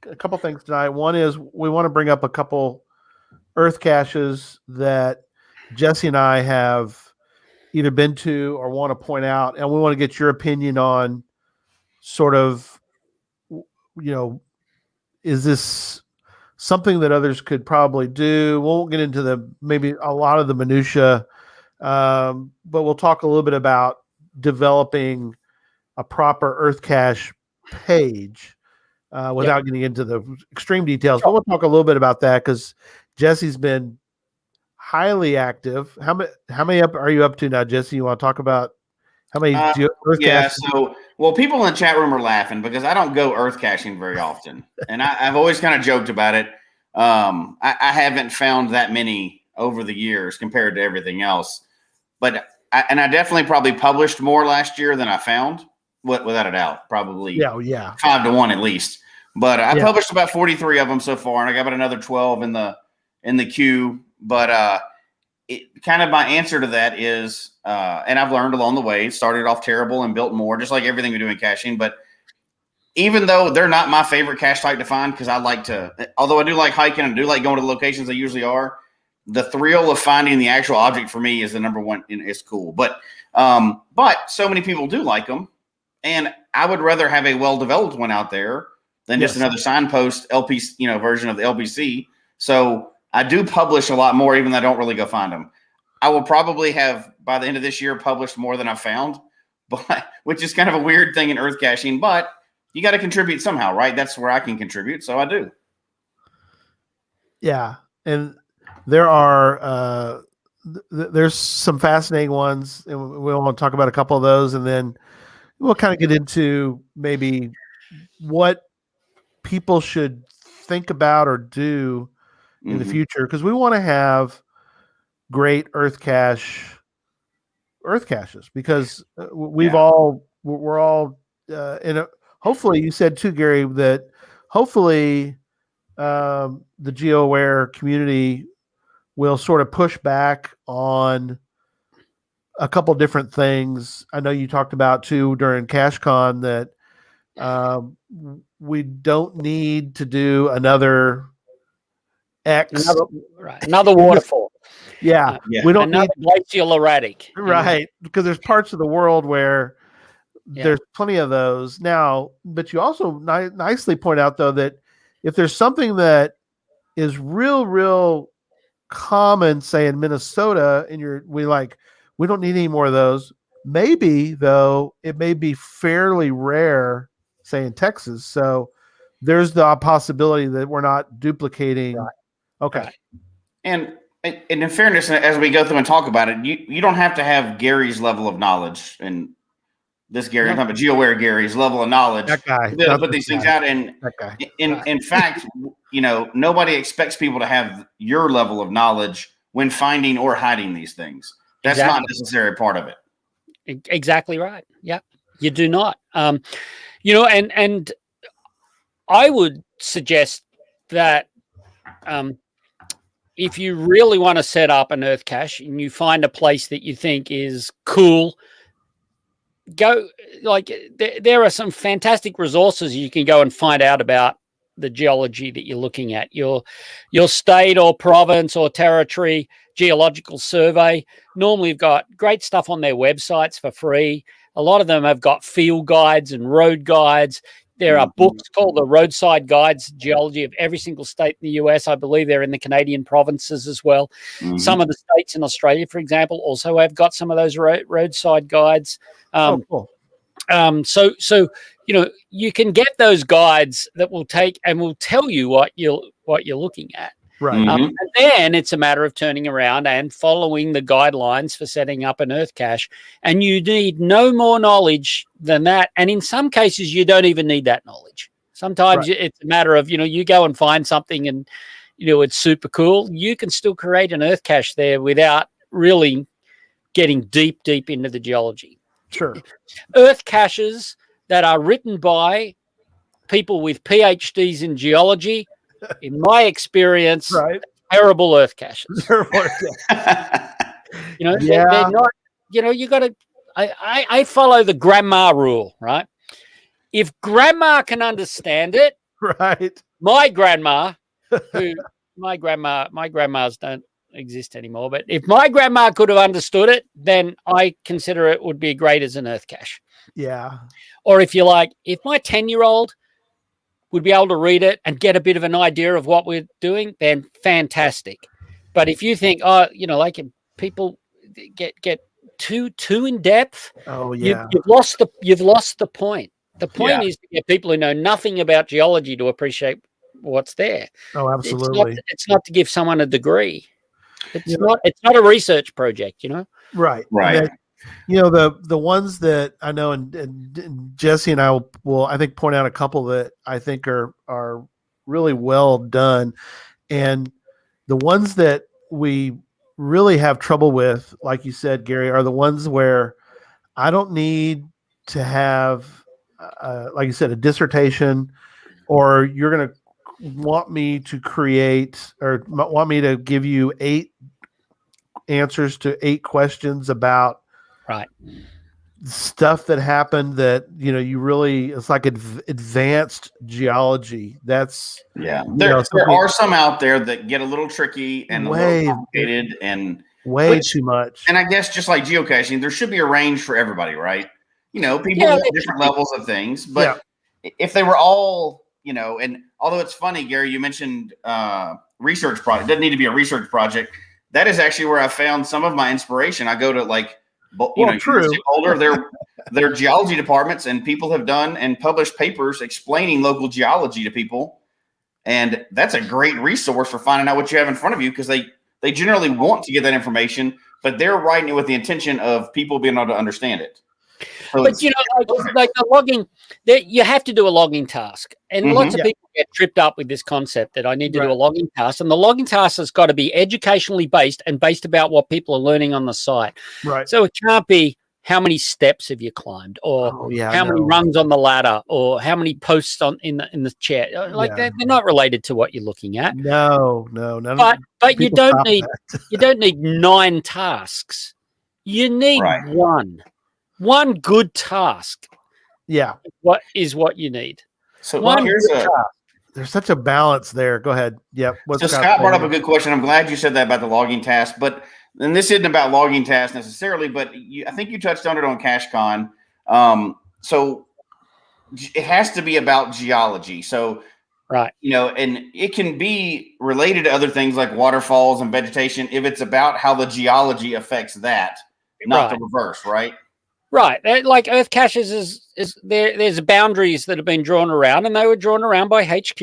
a couple things tonight. One is we want to bring up a couple earth caches that Jesse and I have either been to or want to point out, and we want to get your opinion on sort of, is this something that others could probably do? We won't get into maybe a lot of the minutia, but we'll talk a little bit about developing a proper earth cache page without getting into the extreme details. But we'll talk a little bit about that because Jesse's been highly active. How many up are you up to now, Jesse? You want to talk about how many earth caches? So people in the chat room are laughing because I don't go earth caching very often, and I've always kind of joked about it. I haven't found that many over the years compared to everything else, but I definitely probably published more last year than I found, without a doubt, probably 5 to 1 at least. But I published about 43 of them so far, and I got about another 12 in the queue. But kind of my answer to that is, and I've learned along the way, it started off terrible and built more, just like everything we do in caching. But even though they're not my favorite cache type to find, because although I do like hiking and I do like going to the locations they usually are, the thrill of finding the actual object for me is the number one. It's cool. But so many people do like them. And I would rather have a well-developed one out there than just another signpost version of the LPC. So I do publish a lot more, even though I don't really go find them. I will probably have, by the end of this year, published more than I've found, which is kind of a weird thing in earth caching. But you got to contribute somehow, right? That's where I can contribute, so I do. Yeah, and there are there's some fascinating ones, and we want to talk about a couple of those, and then we'll kind of get into maybe what people should think about or do in the future, because we want to have great earth caches, because we've Yeah. all we're all in a, hopefully you said too, Gary, that hopefully the geo-aware community will sort of push back on a couple different things. I know you talked about too during CashCon that we don't need to do another X. Another waterfall. Yeah, Yeah. we don't Another need glacial erratic. right, because there's parts of the world where there's plenty of those now. But you also nicely point out though that if there's something that is real common, say in Minnesota, and we don't need any more of those. Maybe though, it may be fairly rare, say in Texas. So there's the possibility that we're not duplicating. Right. Okay. Right. And in fairness, as we go through and talk about it, you don't have to have Gary's level of knowledge, and this Gary, I'm talking about GeoWare Gary's level of knowledge That guy. to be able to put these things out. And That guy. in fact, nobody expects people to have your level of knowledge when finding or hiding these things. That's not necessarily part of it. Exactly right. Yeah, you do not. And I would suggest that if you really want to set up an earth cache and you find a place that you think is cool, go there are some fantastic resources you can go and find out about the geology that you're looking at. Your state or province or territory geological survey normally have got great stuff on their websites for free. A lot of them have got field guides and road guides. There are books called the Roadside Guides, Geology of every single state in the US. I believe they're in the Canadian provinces as well. Some of the states in Australia, for example, also have got some of those roadside guides. Cool. So you can get those guides that will tell you what you're looking at. Right. And then it's a matter of turning around and following the guidelines for setting up an earth cache. And you need no more knowledge than that. And in some cases, you don't even need that knowledge. Sometimes it's a matter of, you go and find something and, it's super cool. You can still create an earth cache there without really getting deep into the geology. Sure. Earth caches that are written by people with PhDs in geology, in my experience, terrible earth caches. They're not, you got to, I follow the grandma rule, right? If grandma can understand it, right. My grandmas don't exist anymore, but if my grandma could have understood it, then I consider it would be great as an earth cache. Yeah. Or if my 10-year-old would be able to read it and get a bit of an idea of what we're doing, then fantastic. But if you think, people get too in depth, you've lost the point. The point is to get people who know nothing about geology to appreciate what's there. Oh, absolutely. It's not to give someone a degree. It's not a research project, Right. Right. The ones that I know, and Jesse and I will I think point out a couple that I think are really well done, and the ones that we really have trouble with, like you said, Gary, are the ones where I don't need to have, like you said, a dissertation, or you're going to want me to create or want me to give you 8 answers to 8 questions about stuff that happened that you really, it's like advanced geology. That's there are some out there that get a little tricky and a little complicated and too much. And I guess just like geocaching, there should be a range for everybody, right? People have different levels of things, but if they were all, and although it's funny, Gary, you mentioned research project. It doesn't need to be a research project. That is actually where I found some of my inspiration. I go to Boulder, their geology departments, and people have done and published papers explaining local geology to people. And that's a great resource for finding out what you have in front of you, because they generally want to get that information, but they're writing it with the intention of people being able to understand it. So But like the logging, you have to do a logging task, and lots of people get tripped up with this concept that I need to do a logging task, and the logging task has got to be educationally based and based about what people are learning on the site. Right. So it can't be how many steps have you climbed, or how many rungs on the ladder, or how many posts in the chair. Like they're not related to what you're looking at. No. But you don't need 9 tasks. You need one good task. Yeah. What you need? So there's such a balance there. Go ahead. Yep. So Scott brought up a good question. I'm glad you said that about the logging task, and this isn't about logging tasks necessarily, but I think you touched on it on CacheCon. So it has to be about geology. So, right. And it can be related to other things like waterfalls and vegetation if it's about how the geology affects that, not the reverse, right? Right. Like EarthCaches is there's boundaries that have been drawn around, and they were drawn around by HQ.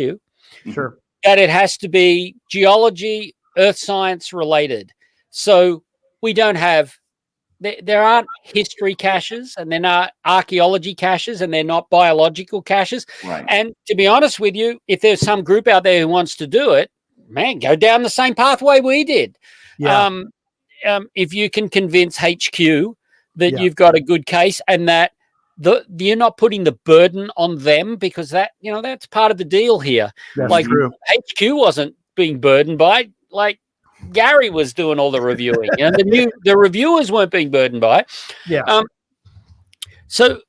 Sure. That it has to be geology, earth science related. So we don't have, there aren't history caches, and they're not archaeology caches, and they're not biological caches. Right. And to be honest with you, if there's some group out there who wants to do it, man, go down the same pathway we did. Yeah. If you can convince HQ that you've got a good case, and that you're not putting the burden on them, because that's part of the deal here. That's true. HQ wasn't being burdened by, like, Gary was doing all the reviewing, and the reviewers weren't being burdened by it. Yeah. So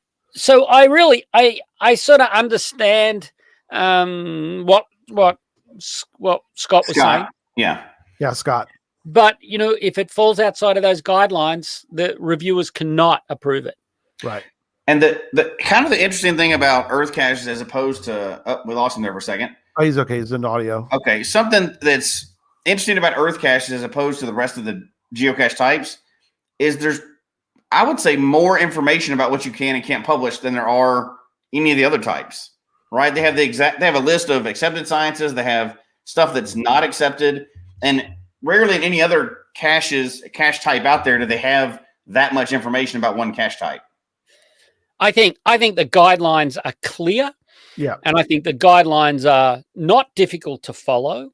I sort of understand what Scott was saying. Yeah, Scott. But if it falls outside of those guidelines, the reviewers cannot approve it. Right. And the kind of the interesting thing about EarthCaches as opposed to we lost him there for a second. Oh, he's okay. He's in audio. Okay, something that's interesting about EarthCaches as opposed to the rest of the geocache types is there's, I would say, more information about what you can and can't publish than there are any of the other types. Right? They have they have a list of accepted sciences. They have stuff that's not accepted, and rarely in any other cache type out there do they have that much information about one cache type. I think the guidelines are clear. Yeah. And I think the guidelines are not difficult to follow.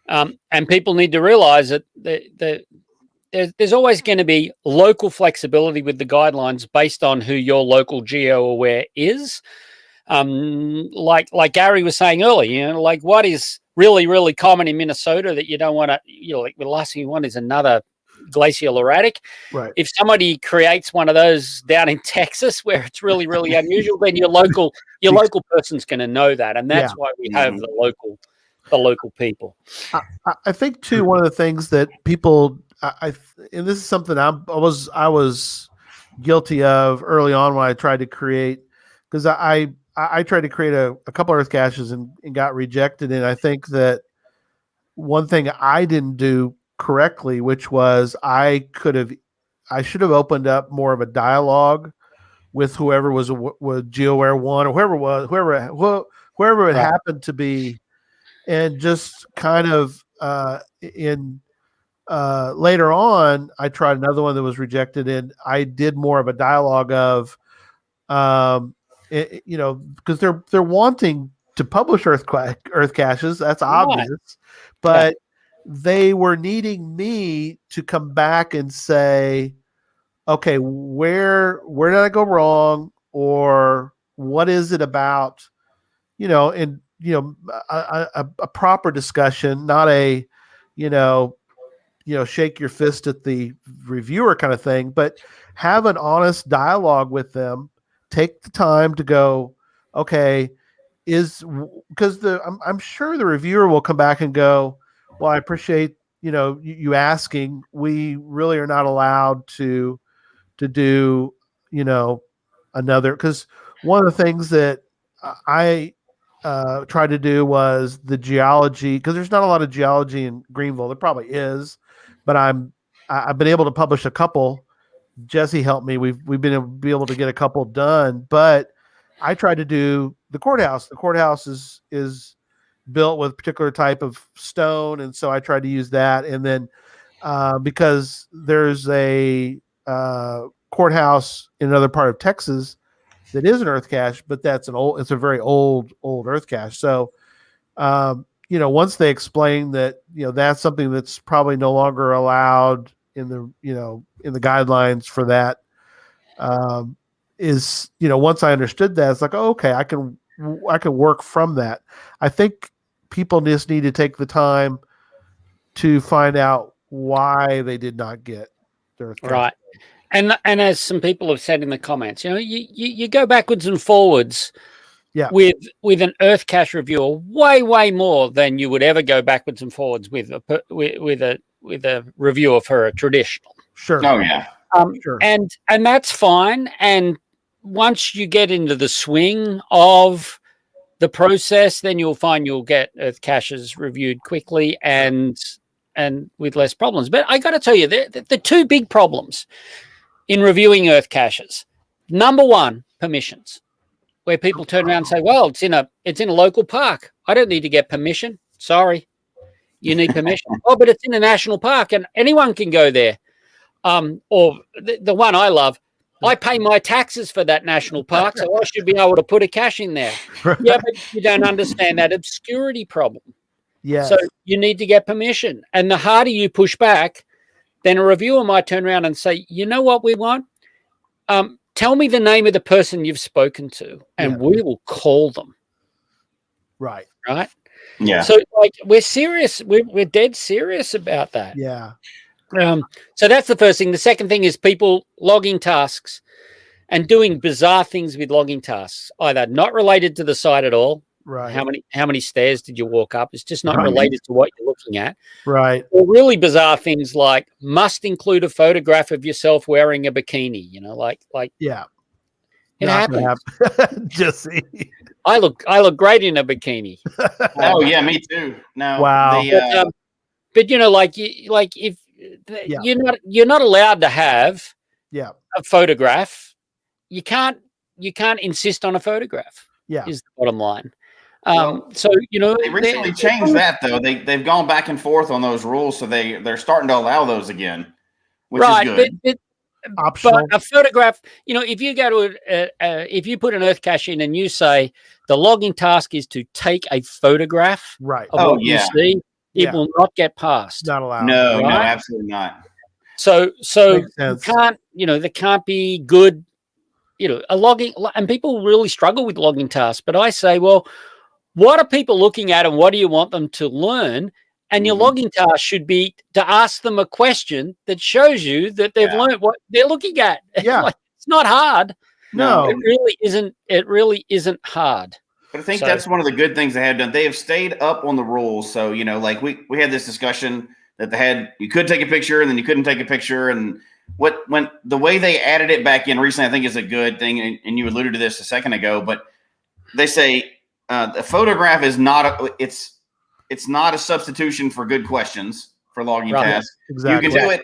And people need to realize that there's always going to be local flexibility with the guidelines based on who your local geo-aware is. Like Gary was saying earlier, like what is really, really common in Minnesota that you don't want to, like the last thing you want is another glacial erratic. Right. If somebody creates one of those down in Texas where it's really, really unusual, then your local person's going to know that, and that's why we have the local people. I think too, one of the things that people, and this is something I was guilty of early on when I tried to create, because I tried to create a couple of EarthCaches and got rejected. And I think that one thing I didn't do correctly, which was I should have opened up more of a dialogue with whoever was GeoWare 1 or whoever it happened to be, and just kind of later on I tried another one that was rejected, and I did more of a dialogue of because they're wanting to publish EarthCaches, that's obvious, but they were needing me to come back and say, okay, where did I go wrong, or what is it about, a proper discussion, not a, shake your fist at the reviewer kind of thing, but have an honest dialogue with them. Take the time to go, okay, because I'm sure the reviewer will come back and go, well, I appreciate, you asking. We really are not allowed to do, another, because one of the things that I tried to do was the geology, because there's not a lot of geology in Greenville. There probably is, but I've been able to publish a couple. Jesse helped me. We've been able to get a couple done, but I tried to do the courthouse. The courthouse is built with a particular type of stone, and so I tried to use that. And then because there's a courthouse in another part of Texas that is an earth cache, but it's a very old earth cache. So once they explain that that's something that's probably no longer allowed in the in the guidelines for that, once I understood that, it's like, oh, okay, I can work from that. I think people just need to take the time to find out why they did not get their earth cache. Right. And as some people have said in the comments, you go backwards and forwards with an earth cache reviewer way more than you would ever go backwards and forwards with a reviewer for a traditional. Sure. Oh yeah. Sure. And that's fine. And once you get into the swing of the process, then you'll find you'll get earth caches reviewed quickly and with less problems. But I got to tell you, the two big problems in reviewing earth caches. Number one, permissions, where people turn around and say, "Well, it's in a local park. I don't need to get permission. Sorry, you need permission." "Oh, but it's in a national park and anyone can go there." Or the one I love, "I pay my taxes for that national park, so I should be able to put a cache in there." Yeah, but you don't understand that obscurity problem. Yes. So you need to get permission. And the harder you push back, then a reviewer might turn around and say, "You know what we want? Tell me the name of the person you've spoken to, and we will call them." Right. Right? Yeah. So we're serious. We're dead serious about that. Yeah. So that's the first thing. The second thing is people logging tasks and doing bizarre things with logging tasks, either not related to the site at all. Right. How many stairs did you walk up? It's just not related to what you're looking at. Right. Or really bizarre things like must include a photograph of yourself wearing a bikini. Yeah. It happens. Jesse. I look great in a bikini. Oh yeah, me too. No. Wow. But if you're not allowed to have a photograph. You can't insist on a photograph. Yeah. Is the bottom line. So they recently changed that though. They've gone back and forth on those rules, so they're starting to allow those again, which is good. Optional. But a photograph, if you go to if you put an earth cache in and you say the logging task is to take a photograph of what you see, it will not get passed. Not allowed. No, absolutely not. So you can't, there can't be good, a logging, and people really struggle with logging tasks. But I say, well, what are people looking at and what do you want them to learn? And your logging task should be to ask them a question that shows you that they've learned what they're looking at. Yeah. It's not hard. No. It really isn't. It really isn't hard. But I think that's one of the good things they have done. They have stayed up on the rules. So, like we had this discussion that you could take a picture and then you couldn't take a picture. And when the way they added it back in recently, I think is a good thing. And you alluded to this a second ago, but they say the photograph is not it's not a substitution for good questions for logging tasks. Exactly. You can do it.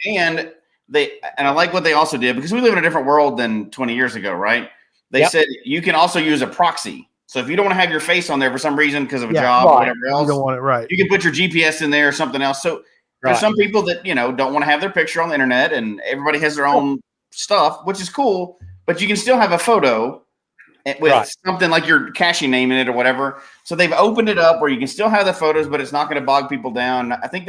And I like what they also did, because we live in a different world than 20 years ago, right? They said you can also use a proxy. So if you don't want to have your face on there for some reason because of a job or whatever else, you don't want it, you can put your GPS in there or something else. So there's some people that, don't want to have their picture on the internet, and everybody has their own stuff, which is cool, but you can still have a photo with something like your caching name in it or whatever. So they've opened it up where you can still have the photos, but it's not going to bog people down. I think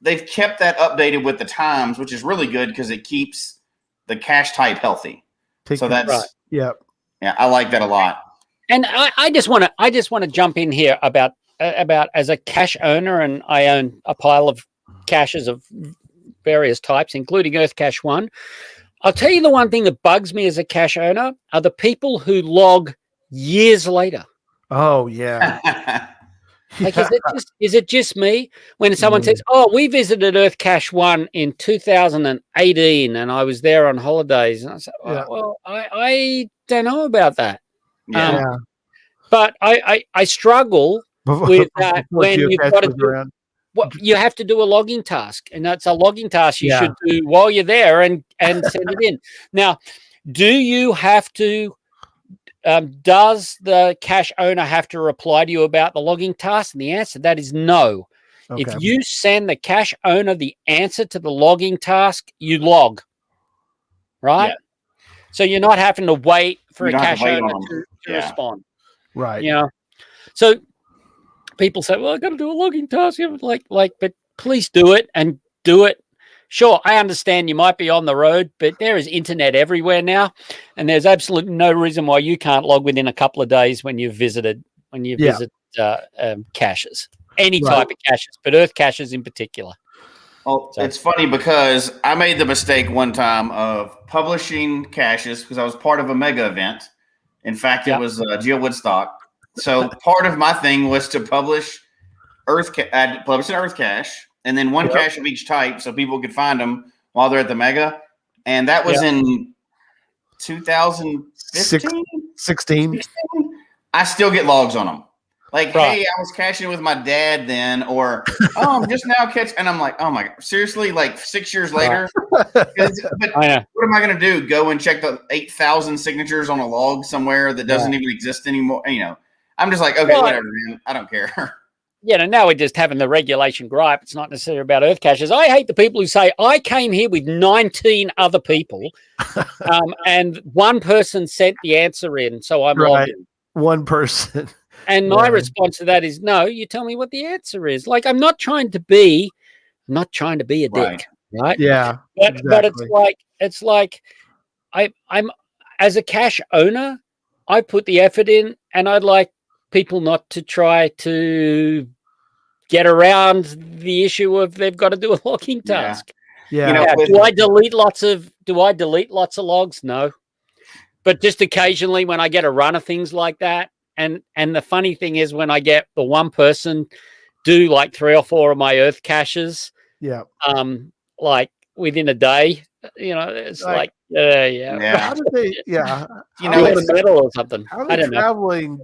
they've kept that updated with the times, which is really good because it keeps the cache type healthy. Yeah, I like that a lot. And I just want to jump in here about as a cache owner, and I own a pile of caches of various types, including Earth Cache 1. I'll tell you the one thing that bugs me as a cache owner are the people who log years later. Oh, yeah. Like, is it just me when someone says, "Oh, we visited Earth Cache 1 in 2018 and I was there on holidays," and I say, "Well, I don't know about that." But I struggle with that when you've got to do you have to do a logging task, and that's a logging task you should do while you're there and send it in. Now, do you have to Does the cache owner have to reply to you about the logging task? And the answer to that is no. Okay. If you send the cache owner the answer to the logging task, you log, right? Yeah. So you're not having to wait for You a don't have cache to wait owner on them. to Yeah. respond. Right. You know, so people say, "Well, I got to do a logging task." But please do it and do it. Sure, I understand you might be on the road, but there is internet everywhere now, and there's absolutely no reason why you can't log within a couple of days when you visit caches, any type of caches, but earth caches in particular. Well, it's funny because I made the mistake one time of publishing caches because I was part of a mega event. In fact, it was Geo Woodstock. So part of my thing was to publish I'd publish an earth cache and then one cache of each type so people could find them while they're at the mega. And that was in 2015? 16. I still get logs on them. Like, hey, I was caching with my dad then, or I'm just now catching, and I'm like, oh my god, seriously, like 6 years later. But I know. what am I going to do? Go and check the 8,000 signatures on a log somewhere that doesn't even exist anymore? You know, I'm just like, okay, whatever, man. I don't care. Yeah, and now we're just having the regulation gripe. It's not necessarily about earth caches. I hate the people who say, I came here with 19 other people, and one person sent the answer in, so I'm logged in. One person. And my response to that is, no, you tell me what the answer is. Like, I'm not trying to be a dick, right? Yeah. But it's like I'm as a cache owner, I put the effort in, and I'd like people not to try to get around the issue of they've got to do a logging task. Yeah. You know, Do I delete lots of logs? No. But just occasionally when I get a run of things like that, and the funny thing is when I get the one person do like 3 or 4 of my earth caches, like within a day, you know, it's like How did they? Yeah. You know, it's a medal or something. How are they traveling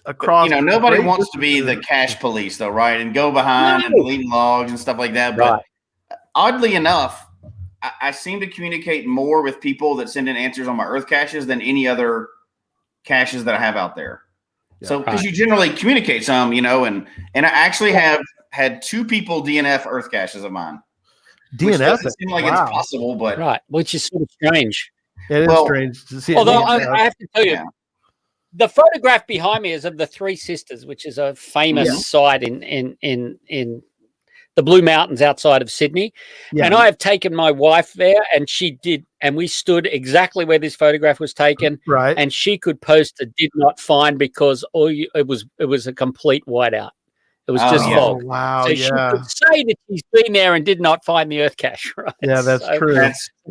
across? You know, nobody wants to be the cache police, though, right? And go behind and deleting logs and stuff like that. But oddly enough, I seem to communicate more with people that send in answers on my earth caches than any other caches that I have out there. So, because you generally communicate some, you know, and I actually have had 2 people DNF earth caches of mine. DNF? Which doesn't seem like it's possible, but which is sort of strange. It is strange to see. Although I have to tell you, the photograph behind me is of the Three Sisters, which is a famous site in the Blue Mountains outside of Sydney. Yeah. And I have taken my wife there, and she did, and we stood exactly where this photograph was taken. Right. And she could post a did not find because it was a complete whiteout. It was just fog. Wow. So she could say that she's been there and did not find the earth cache, right? Yeah, that's true.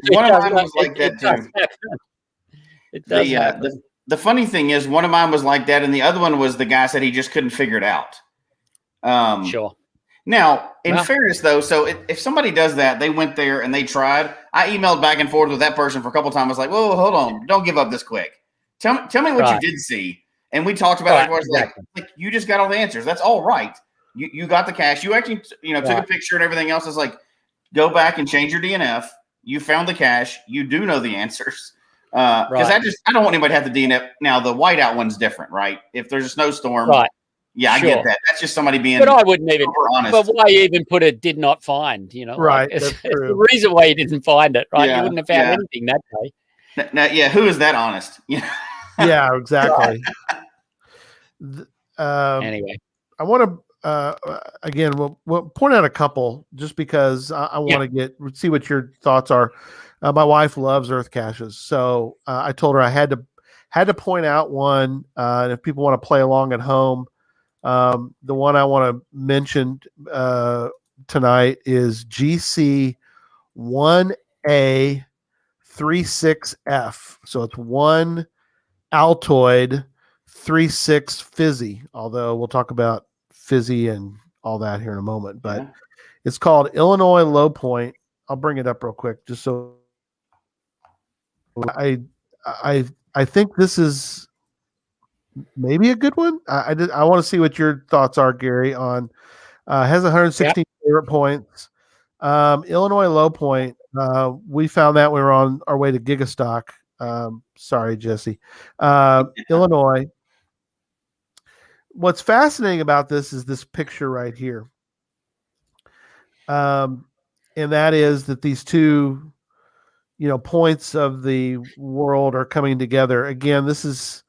One of mine was like that too. It does happen. The funny thing is, one of mine was like that, and the other one was the guy said he just couldn't figure it out. Sure. Now, in fairness, though, so if somebody does that, they went there and they tried. I emailed back and forth with that person for a couple of times. I was like, "Whoa, hold on, don't give up this quick. Tell me what you did see." And we talked about it. Like you just got all the answers. That's all right. You got the cache. You actually, took a picture and everything else. It's like, go back and change your DNF. You found the cache. You do know the answers. Because I don't want anybody to have to DNF. Now the whiteout one's different, right? If there's a snowstorm, yeah, I get that. That's just somebody being. But I wouldn't even. Honest. But why even put a did not find? You know, right? It's the reason why you didn't find it, right? You wouldn't have found anything that day. Now, who is that honest? Yeah, exactly. Anyway, I want to again. We'll point out a couple just because I want to see what your thoughts are. My wife loves earth caches, so I told her I had to point out one. And if people want to play along at home, the one I want to mention tonight is GC 1A 36F. So it's 1 Altoid 36 Fizzy. Although we'll talk about Fizzy and all that here in a moment, but it's called Illinois Low Point. I'll bring it up real quick just so. I think this is maybe a good one. I want to see what your thoughts are, Gary. On has 116 favorite points. Illinois Low Point. We found that we were on our way to Gigastock Sorry, Jesse. Illinois. What's fascinating about this is this picture right here. And that is that these two, points of the world are coming together. Again, this is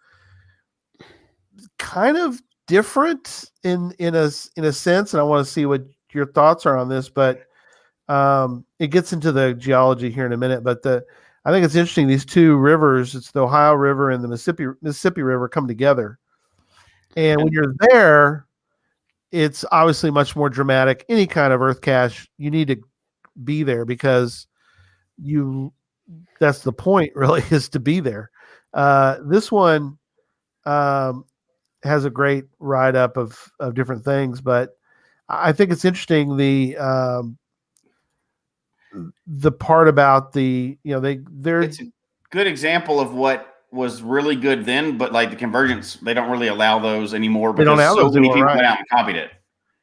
kind of different in a sense, and I want to see what your thoughts are on this, but it gets into the geology here in a minute. But I think it's interesting, these two rivers, it's the Ohio River and the Mississippi River, come together. And when you're there, it's obviously much more dramatic. Any kind of earth cache, you need to be there because that's the point, really, is to be there. This one has a great write up of different things, but I think it's interesting the part about they're It's a good example of what was really good then, but like the convergence, they don't really allow those anymore They don't because have so those many anymore, people went right. out and copied it.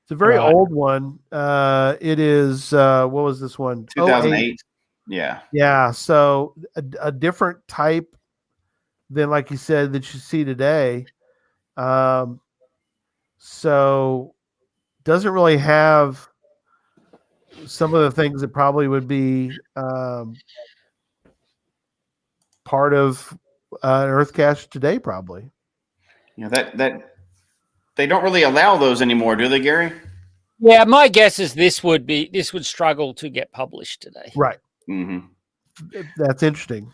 It's a very old one. It is what was this one? 2008. Yeah. Yeah. So a different type than, like you said, that you see today. So doesn't really have some of the things that probably would be part of an earth cache today, probably. That they don't really allow those anymore, do they, Gary? Yeah, my guess is this would struggle to get published today. Right. Mm-hmm. That's interesting.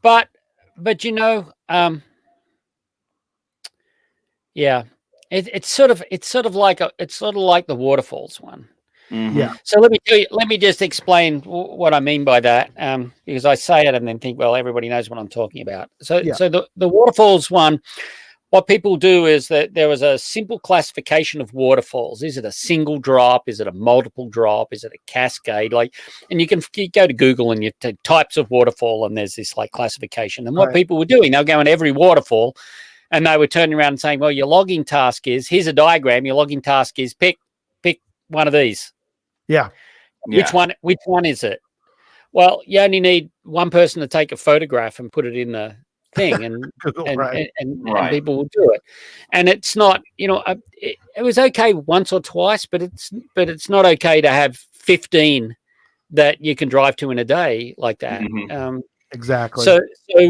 But yeah, it's sort of like the waterfalls one. Mm-hmm. Yeah. So let me just explain what I mean by that, because I say it and then think, well, everybody knows what I'm talking about. So the waterfalls one, what people do is that there was a simple classification of waterfalls. Is it a single drop? Is it a multiple drop? Is it a cascade? And you go to Google and you take types of waterfall, and there's this classification. And what people were doing, they were going every waterfall, and they were turning around and saying, well, your logging task is, here's a diagram. Your logging task is pick one of these. Yeah. Which one is it? Well, you only need one person to take a photograph and put it in the thing, and and people will do it. And it's not, it was okay once or twice, but it's not okay to have 15 that you can drive to in a day like that. Mm-hmm. Exactly. So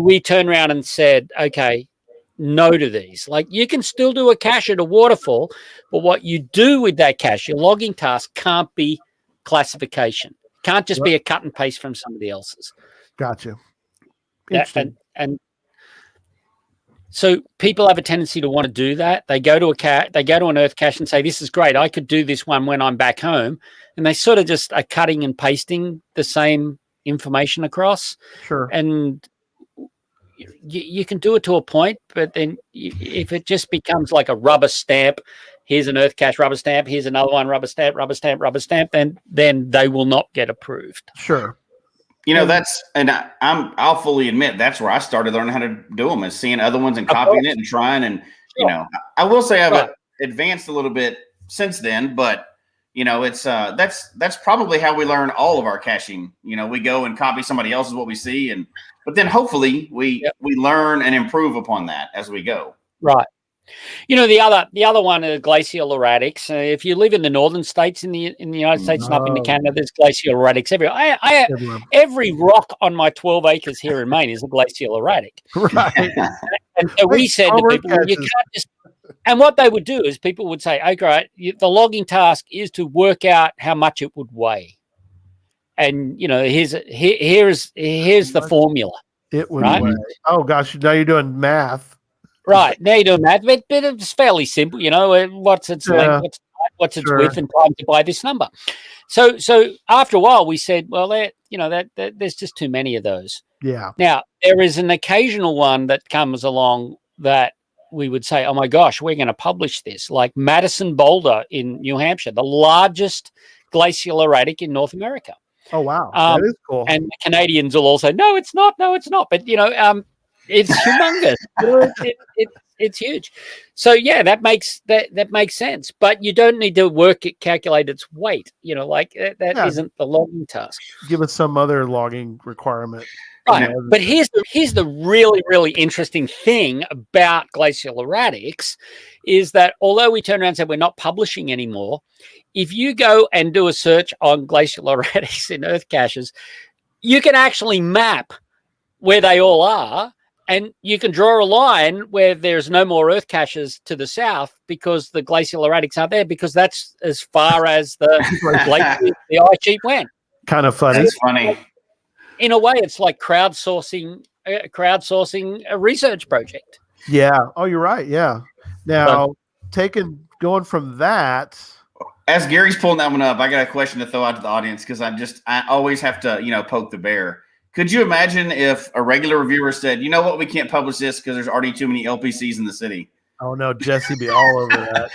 we turned around and said, okay, no to these. You can still do a cache at a waterfall, but what you do with that cache, your logging task, can't be classification. Can't just be a cut and paste from somebody else's. Gotcha. And so people have a tendency to want to do that. They go to an earth cache and say, this is great, I could do this one when I'm back home. And they sort of just are cutting and pasting the same information across. Sure. And you can do it to a point, but then if it just becomes like a rubber stamp, here's an earth cache rubber stamp, here's another one, rubber stamp, then they will not get approved. Sure. I'll fully admit that's where I started learning how to do them, is seeing other ones and copying it and trying. And, I will say I've advanced a little bit since then, but it's that's probably how we learn all of our caching. We go and copy somebody else's what we see, but then hopefully we learn and improve upon that as we go. Right. The other one are glacial erratics. If you live in the northern states in the United States and up into Canada, there's glacial erratics everywhere. Every rock on my 12 acres here in Maine is a glacial erratic. Right. And so we said to people, you can't just. And what they would do is people would say, okay, the logging task is to work out how much it would weigh. And here's the formula. It would weigh. Oh gosh, now you're doing math. Right, now you're doing math, but it's fairly simple. What's its length, what's its width, and time to by this number. So after a while, we said, well, there's just too many of those. Yeah. Now there is an occasional one that comes along that we would say, oh my gosh, we're going to publish this, like Madison Boulder in New Hampshire, the largest glacial erratic in North America. Oh wow, that is cool. And the Canadians will all say, no, it's not. But it's humongous. It's huge. So yeah, that makes sense. But you don't need to calculate its weight. Like that Yeah. isn't the logging task. Give us some other logging requirement. Right. But here's the really, really interesting thing about glacial erratics is that although we turn around and say we're not publishing anymore, if you go and do a search on glacial erratics in earth caches, you can actually map where they all are, and you can draw a line where there's no more earth caches to the south because the glacial erratics aren't there, because that's as far as the ice sheet went. Kind of funny. That's funny. In a way, it's like crowdsourcing a research project. Yeah. Oh, you're right. Yeah. Now, going from that. As Gary's pulling that one up, I got a question to throw out to the audience because I always have to, poke the bear. Could you imagine if a regular reviewer said, you know what, we can't publish this because there's already too many LPCs in the city? Oh no, Jesse be all over that.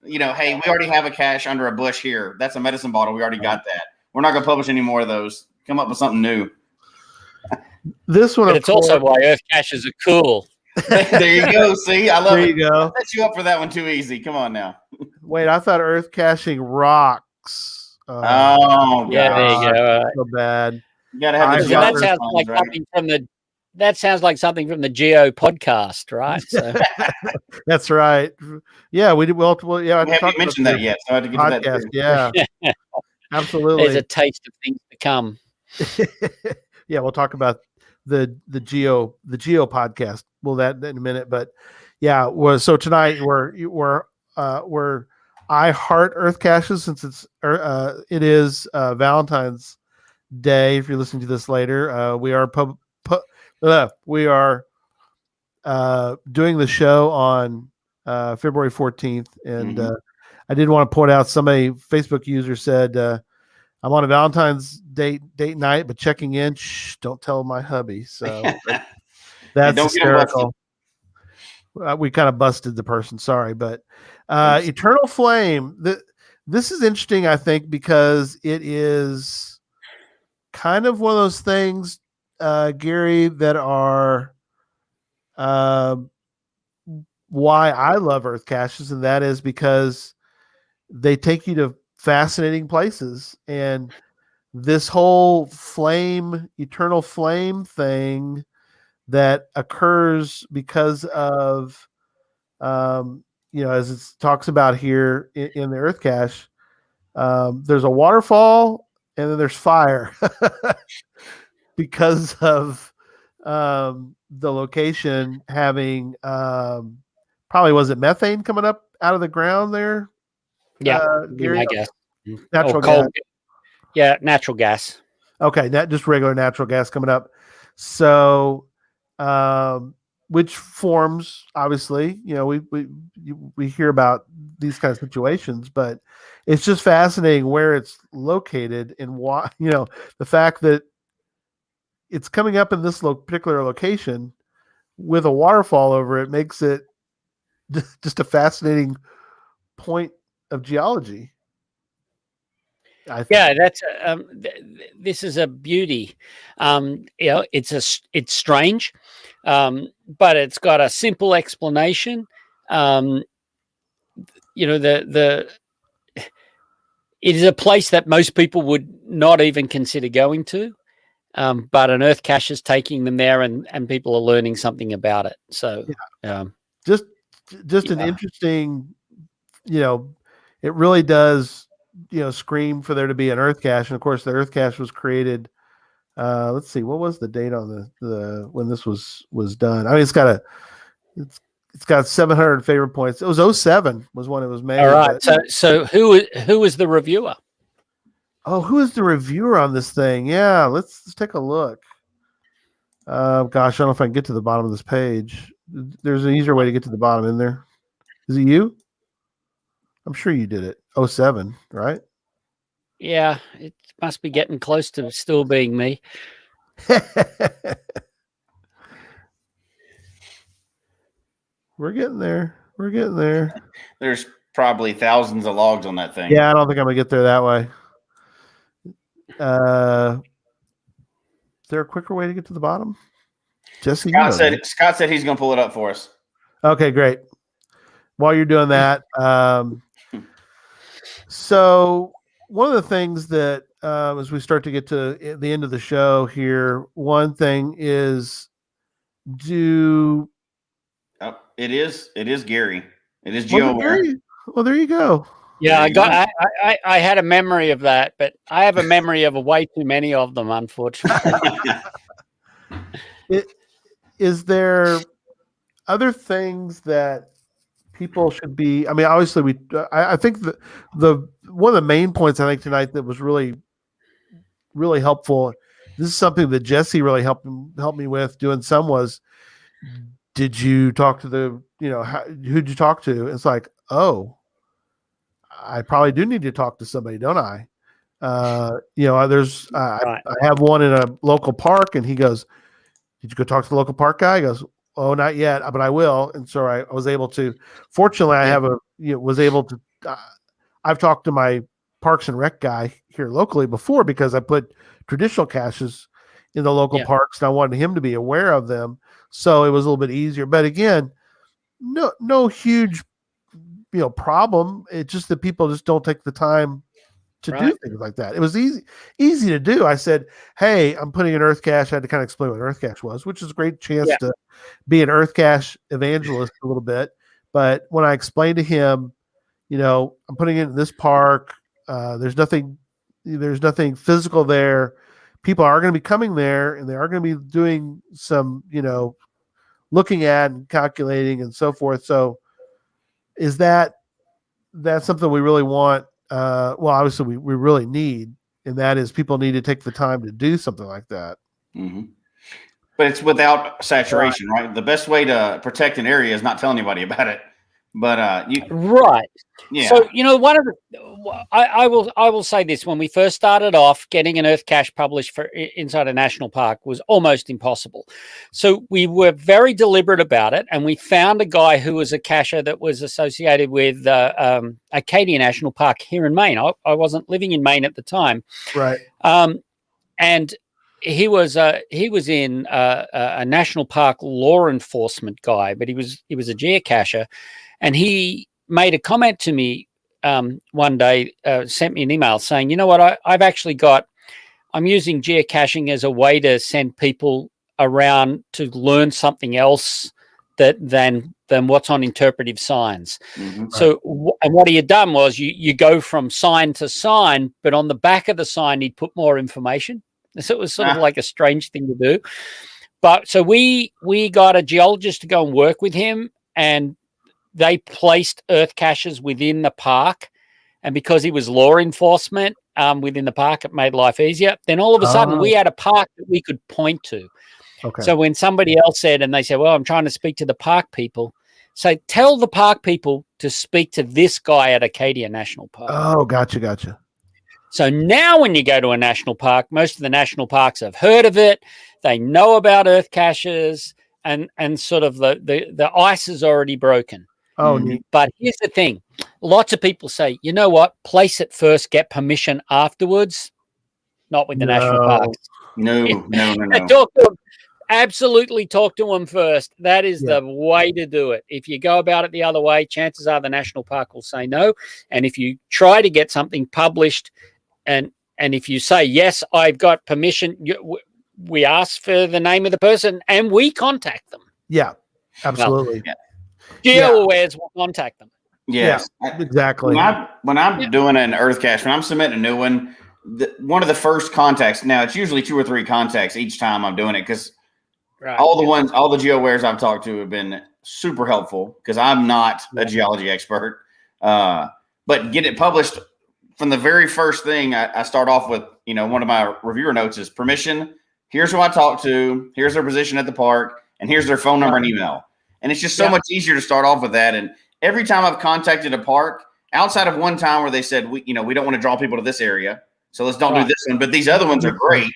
Hey, we already have a cache under a bush here. That's a medicine bottle. We already got that. We're not going to publish any more of those. Come up with something new. This one, it's also why earth caches are cool. There you go. See, I love it. There you go. I set you up for that one too easy. Come on now. Wait, I thought earth caching rocks. Oh, yeah, there you go. So bad. You gotta have that sounds like something from the. That sounds like something from the Geo podcast, right? So. That's right. Yeah, we did. Well, yeah, we haven't mentioned that yet, so I had to get podcast, to that. Yeah, absolutely. There's a taste of things to come. Yeah, we'll talk about the Geo podcast. Well, that in a minute, but yeah. So tonight we're I Heart EarthCaches, since it is Valentine's Day. If you're listening to this later, we are doing the show on February 14th, and I did want to point out, somebody, Facebook user, said I'm on a Valentine's date night, but checking in. Shh, don't tell my hubby. So that's hysterical. We kind of busted the person. Sorry, but Eternal Flame. This is interesting, I think, because it is kind of one of those things, Gary, that are why I love earth caches, and that is because they take you to fascinating places. And this whole eternal flame thing that occurs because of, as it talks about here in the earth cache, there's a waterfall and then there's fire because of the location having probably, was it methane coming up out of the ground there? Yeah, Gary? I guess. Natural gas. Yeah, natural gas. Okay, not just regular natural gas coming up. So, which forms, obviously, we hear about these kinds of situations, but it's just fascinating where it's located and why, the fact that it's coming up in this particular location with a waterfall over it makes it just a fascinating point of geology. Yeah, that's this is a beauty. It's strange, but it's got a simple explanation. It is a place that most people would not even consider going to, but an earth cache is taking them there, and people are learning something about it. So, just an interesting, it really does, scream for there to be an earth cache. And of course, the earth cache was created. Let's see, what was the date on the when this was done? I mean, it's got 700 favorite points. It was 2007 was when it was made. All right. So who was the reviewer? Oh, who is the reviewer on this thing? Yeah, let's take a look. Gosh, I don't know if I can get to the bottom of this page. There's an easier way to get to the bottom in there. Is it you? I'm sure you did it. 2007, right? Yeah, it must be getting close to still being me. We're getting there. There's probably thousands of logs on that thing. Yeah, I don't think I'm gonna get there that way. Is there a quicker way to get to the bottom? Jesse, Scott said he's going to pull it up for us. Okay, great. While you're doing that, so one of the things that as we start to get to the end of the show here, one thing is it is Gary. It is well, GeoWare. Well, there you go. Yeah, I had a memory of that, but I have a memory of way too many of them, unfortunately. Is there other things that people should be? I mean, obviously, I think the one of the main points I think tonight that was really, really helpful. This is something that Jesse really helped me with doing some was, did you talk to who'd you talk to? It's like, oh, I probably do need to talk to somebody, don't I? There's Right. I have one in a local park, and he goes, "Did you go talk to the local park guy?" He goes, "Oh, not yet, but I will." And so I was able to. Fortunately, I was able to. I've talked to my Parks and Rec guy here locally before because I put traditional caches in the local parks, and I wanted him to be aware of them, so it was a little bit easier. But again, no huge problem. It's just that people just don't take the time to do things like that. It was easy to do. I said, "Hey, I'm putting an Earth Cache." I had to kind of explain what Earth Cache was, which is a great chance to be an Earth Cache evangelist a little bit. But when I explained to him, I'm putting it in this park. There's nothing physical there. People are going to be coming there, and they are going to be doing some, looking at and calculating and so forth. So, is that's something we really want? Well, obviously we really need, and that is people need to take the time to do something like that. Mm-hmm. But it's without saturation, right? The best way to protect an area is not tell anybody about it. But right. Yeah. So one of the, I will say this: when we first started off, getting an Earth Cache published for inside a national park was almost impossible. So we were very deliberate about it, and we found a guy who was a cacher that was associated with Acadia National Park here in Maine. I wasn't living in Maine at the time, right? And he was in a national park law enforcement guy, but he was a geocacher, and he made a comment to me one day, sent me an email saying, "You know what? I'm using geocaching as a way to send people around to learn something else than what's on interpretive signs." Mm-hmm. So, and what he had done was you go from sign to sign, but on the back of the sign, he'd put more information. So it was sort of like a strange thing to do. But so we got a geologist to go and work with him, and they placed Earth caches within the park. And because he was law enforcement within the park, it made life easier. Then all of a sudden, we had a park that we could point to. Okay. So when somebody else said, and they said, "Well, I'm trying to speak to the park people," so tell the park people to speak to this guy at Acadia National Park. Oh, gotcha. So now when you go to a national park, most of the national parks have heard of it. They know about Earth caches, and sort of the ice is already broken. Oh, neat. But here's the thing. Lots of people say, "You know what? Place it first, get permission afterwards." Not with the national parks. No. Talk to them. Absolutely talk to them first. That is the way to do it. If you go about it the other way, chances are the national park will say no. And if you try to get something published, and if you say, "Yes, I've got permission," we ask for the name of the person and we contact them. Yeah, absolutely. GeoAwares will contact them. Yes, exactly. When I'm doing an Earth Cache, when I'm submitting a new one, one of the first contacts, now it's usually 2 or 3 contacts each time I'm doing it, because all the GeoAwares I've talked to have been super helpful, because I'm not a geology expert. But get it published from the very first thing. I start off with, one of my reviewer notes is permission. Here's who I talked to. Here's their position at the park, and here's their phone number and email. And it's just so much easier to start off with that. And every time I've contacted a park, outside of one time where they said, we don't want to draw people to this area, so let's don't do this one, but these other ones are great,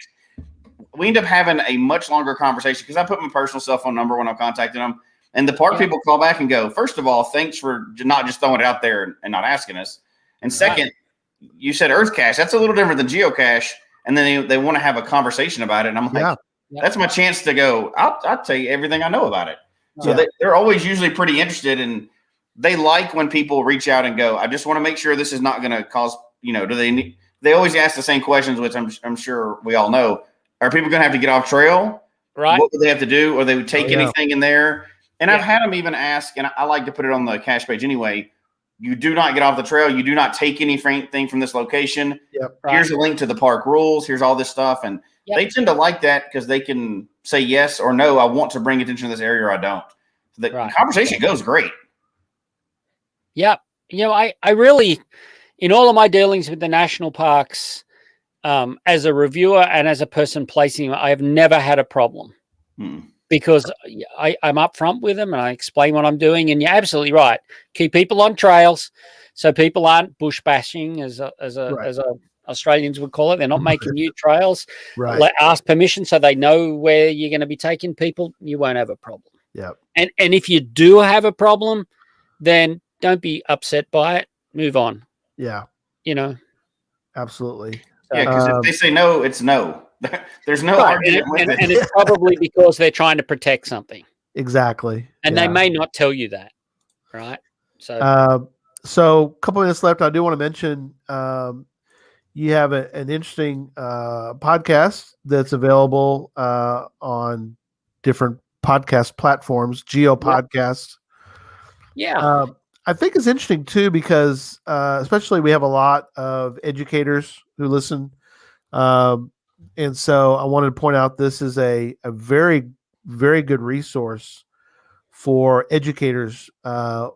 we end up having a much longer conversation, because I put my personal cell phone number when I'm contacting them. And the park people call back and go, first of all, thanks for not just throwing it out there and not asking us. And second, you said Earth Cache. That's a little different than geocache. And then they want to have a conversation about it. And I'm like, that's my chance to go. I'll tell you everything I know about it. So Yeah. they're always usually pretty interested, and they like when people reach out and go, I just want to make sure this is not going to cause, do they need, they always ask the same questions, which I'm sure we all know. Are people going to have to get off trail? Right. What would they have to do? Or they would take anything in there? And I've Yeah. had them even ask, and I like to put it on the cache page anyway. You do not get off the trail. You do not take anything from this location. Yep. Here's a link to the park rules. Here's all this stuff. And Yep. they tend to like that because they can say yes or no. I want to bring attention to this area or I don't. The conversation goes great. Yeah. I really, in all of my dealings with the national parks, as a reviewer and as a person placing them, I have never had a problem because I'm upfront with them and I explain what I'm doing. And you're absolutely right. Keep people on trails so people aren't bush bashing, as Australians would call it. They're not making new trails. Right. Ask permission so they know where you're going to be taking people. You won't have a problem. Yeah. And if you do have a problem, then don't be upset by it. Move on. Yeah. Absolutely. Yeah, because if they say no, it's no. There's no argument with it. And it's probably because they're trying to protect something. Exactly. And they may not tell you that. Right. So a couple minutes left. I do want to mention you have an interesting podcast that's available on different podcast platforms, Geo Podcasts. Yeah. I think it's interesting too because especially we have a lot of educators who listen, and so I wanted to point out this is a very, very good resource for educators. One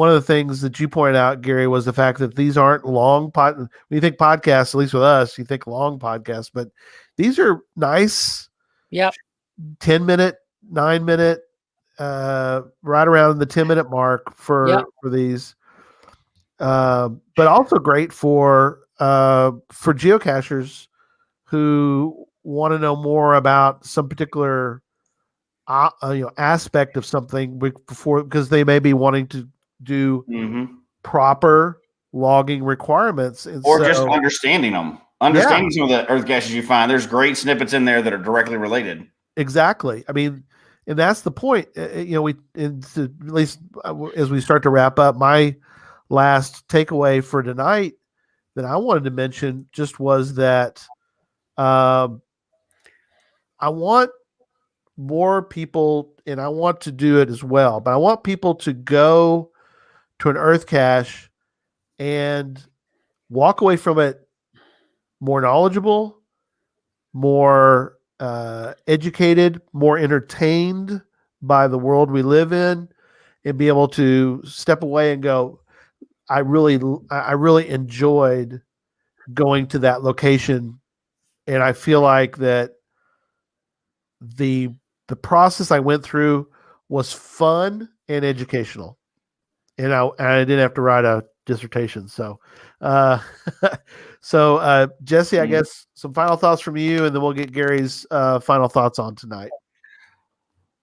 of the things that you pointed out, Gary, was the fact that these aren't long when you think podcasts, at least with us, you think long podcasts, but these are nice. 10-minute, 9-minute, right around the 10-minute mark for these, but also great for geocachers who want to know more about some particular aspect of something because they may be wanting to do proper logging requirements or just understanding them. Understanding some of the earth caches you find. There's great snippets in there that are directly related. Exactly. I mean, and that's the point. At least as we start to wrap up, my last takeaway for tonight that I wanted to mention just was that I want more people, and I want to do it as well, but I want people to go to an earth cache and walk away from it more knowledgeable, more educated, more entertained by the world we live in, and be able to step away and go, I really enjoyed going to that location, and I feel like that the process I went through was fun and educational, and I didn't have to write a dissertation. So, Jesse, I guess some final thoughts from you, and then we'll get Gary's final thoughts on tonight.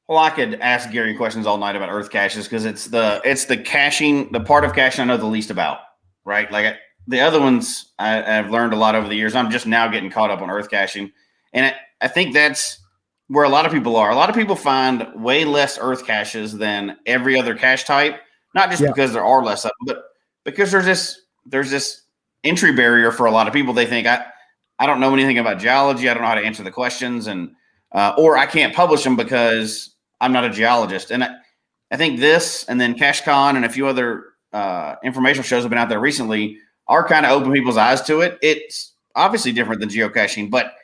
Well, I could ask Gary questions all night about earth caches because it's the caching, the part of caching I know the least about, right? Like the other ones I've learned a lot over the years. I'm just now getting caught up on earth caching, and I think that's where a lot of people are. A lot of people find way less earth caches than every other cache type, not just because there are less of them, but because there's this entry barrier for a lot of people. They think I don't know anything about geology. I don't know how to answer the questions, and or I can't publish them because I'm not a geologist. And I think this, and then CacheCon and a few other informational shows have been out there recently, are kind of open people's eyes to it. It's obviously different than geocaching, but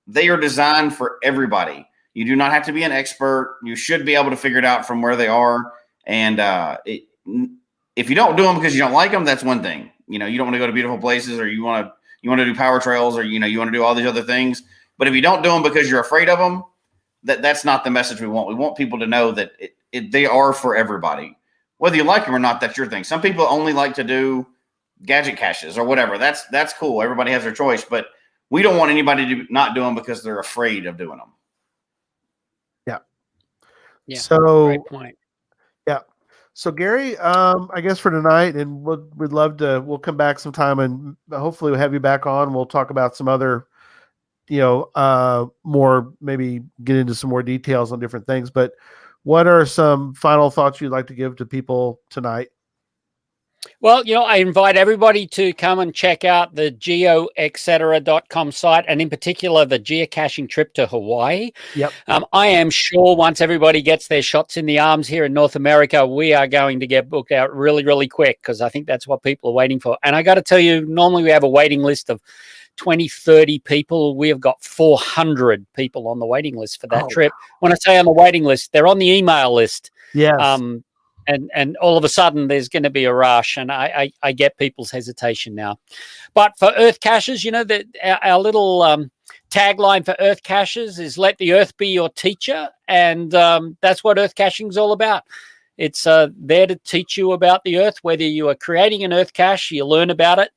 they are designed for everybody. You do not have to be an expert. You should be able to figure it out from where they are. And if you don't do them because you don't like them, that's one thing. You don't want to go to beautiful places, or you want to do power trails, or you want to do all these other things. But if you don't do them because you're afraid of them, that's not the message we want. We want people to know that they are for everybody. Whether you like them or not, that's your thing. Some people only like to do gadget caches or whatever. That's cool. Everybody has their choice, but we don't want anybody to not do them because they're afraid of doing them. Yeah. So great point. Yeah. So Gary, I guess for tonight, and we'd love to. We'll come back sometime, and hopefully we'll have you back on. We'll talk about some other more, maybe get into some more details on different things. But what are some final thoughts you'd like to give to people tonight? Well, I invite everybody to come and check out the geoetcetera.com site, and in particular, the geocaching trip to Hawaii. Yep. I am sure once everybody gets their shots in the arms here in North America, we are going to get booked out really, really quick, because I think that's what people are waiting for. And I got to tell you, normally we have a waiting list of 20, 30 people. We have got 400 people on the waiting list for that trip. When I say on the waiting list, they're on the email list. Yes. And all of a sudden there's going to be a rush, and I get people's hesitation now. But for Earth Caches, our little tagline for Earth Caches is "Let the Earth be your teacher," and that's what Earth Caching is all about. It's there to teach you about the Earth. Whether you are creating an Earth cache, you learn about it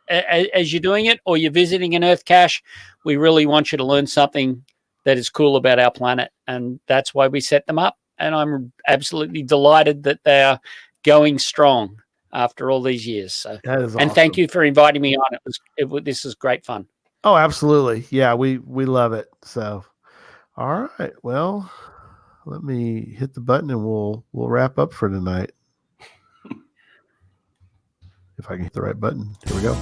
as you're doing it, or you're visiting an Earth cache. We really want you to learn something that is cool about our planet, and that's why we set them up. And I'm absolutely delighted that they are going strong after all these years. So, that is awesome. And thank you for inviting me on. This is great fun. Oh, absolutely. Yeah, we love it. So, all right. Well, let me hit the button and we'll wrap up for tonight. If I can hit the right button. Here we go.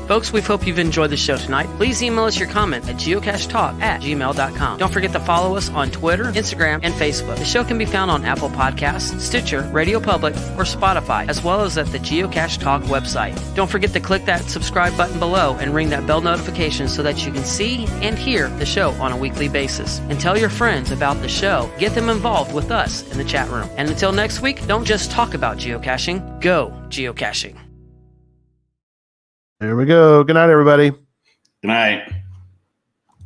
Folks, we hope you've enjoyed the show tonight. Please email us your comment at geocachetalk@gmail.com. Don't forget to follow us on Twitter, Instagram, and Facebook. The show can be found on Apple Podcasts, Stitcher, Radio Public, or Spotify, as well as at the Geocache Talk website. Don't forget to click that subscribe button below and ring that bell notification so that you can see and hear the show on a weekly basis. And tell your friends about the show. Get them involved with us in the chat room. And until next week, don't just talk about geocaching, go geocaching. There we go. Good night, everybody. Good night.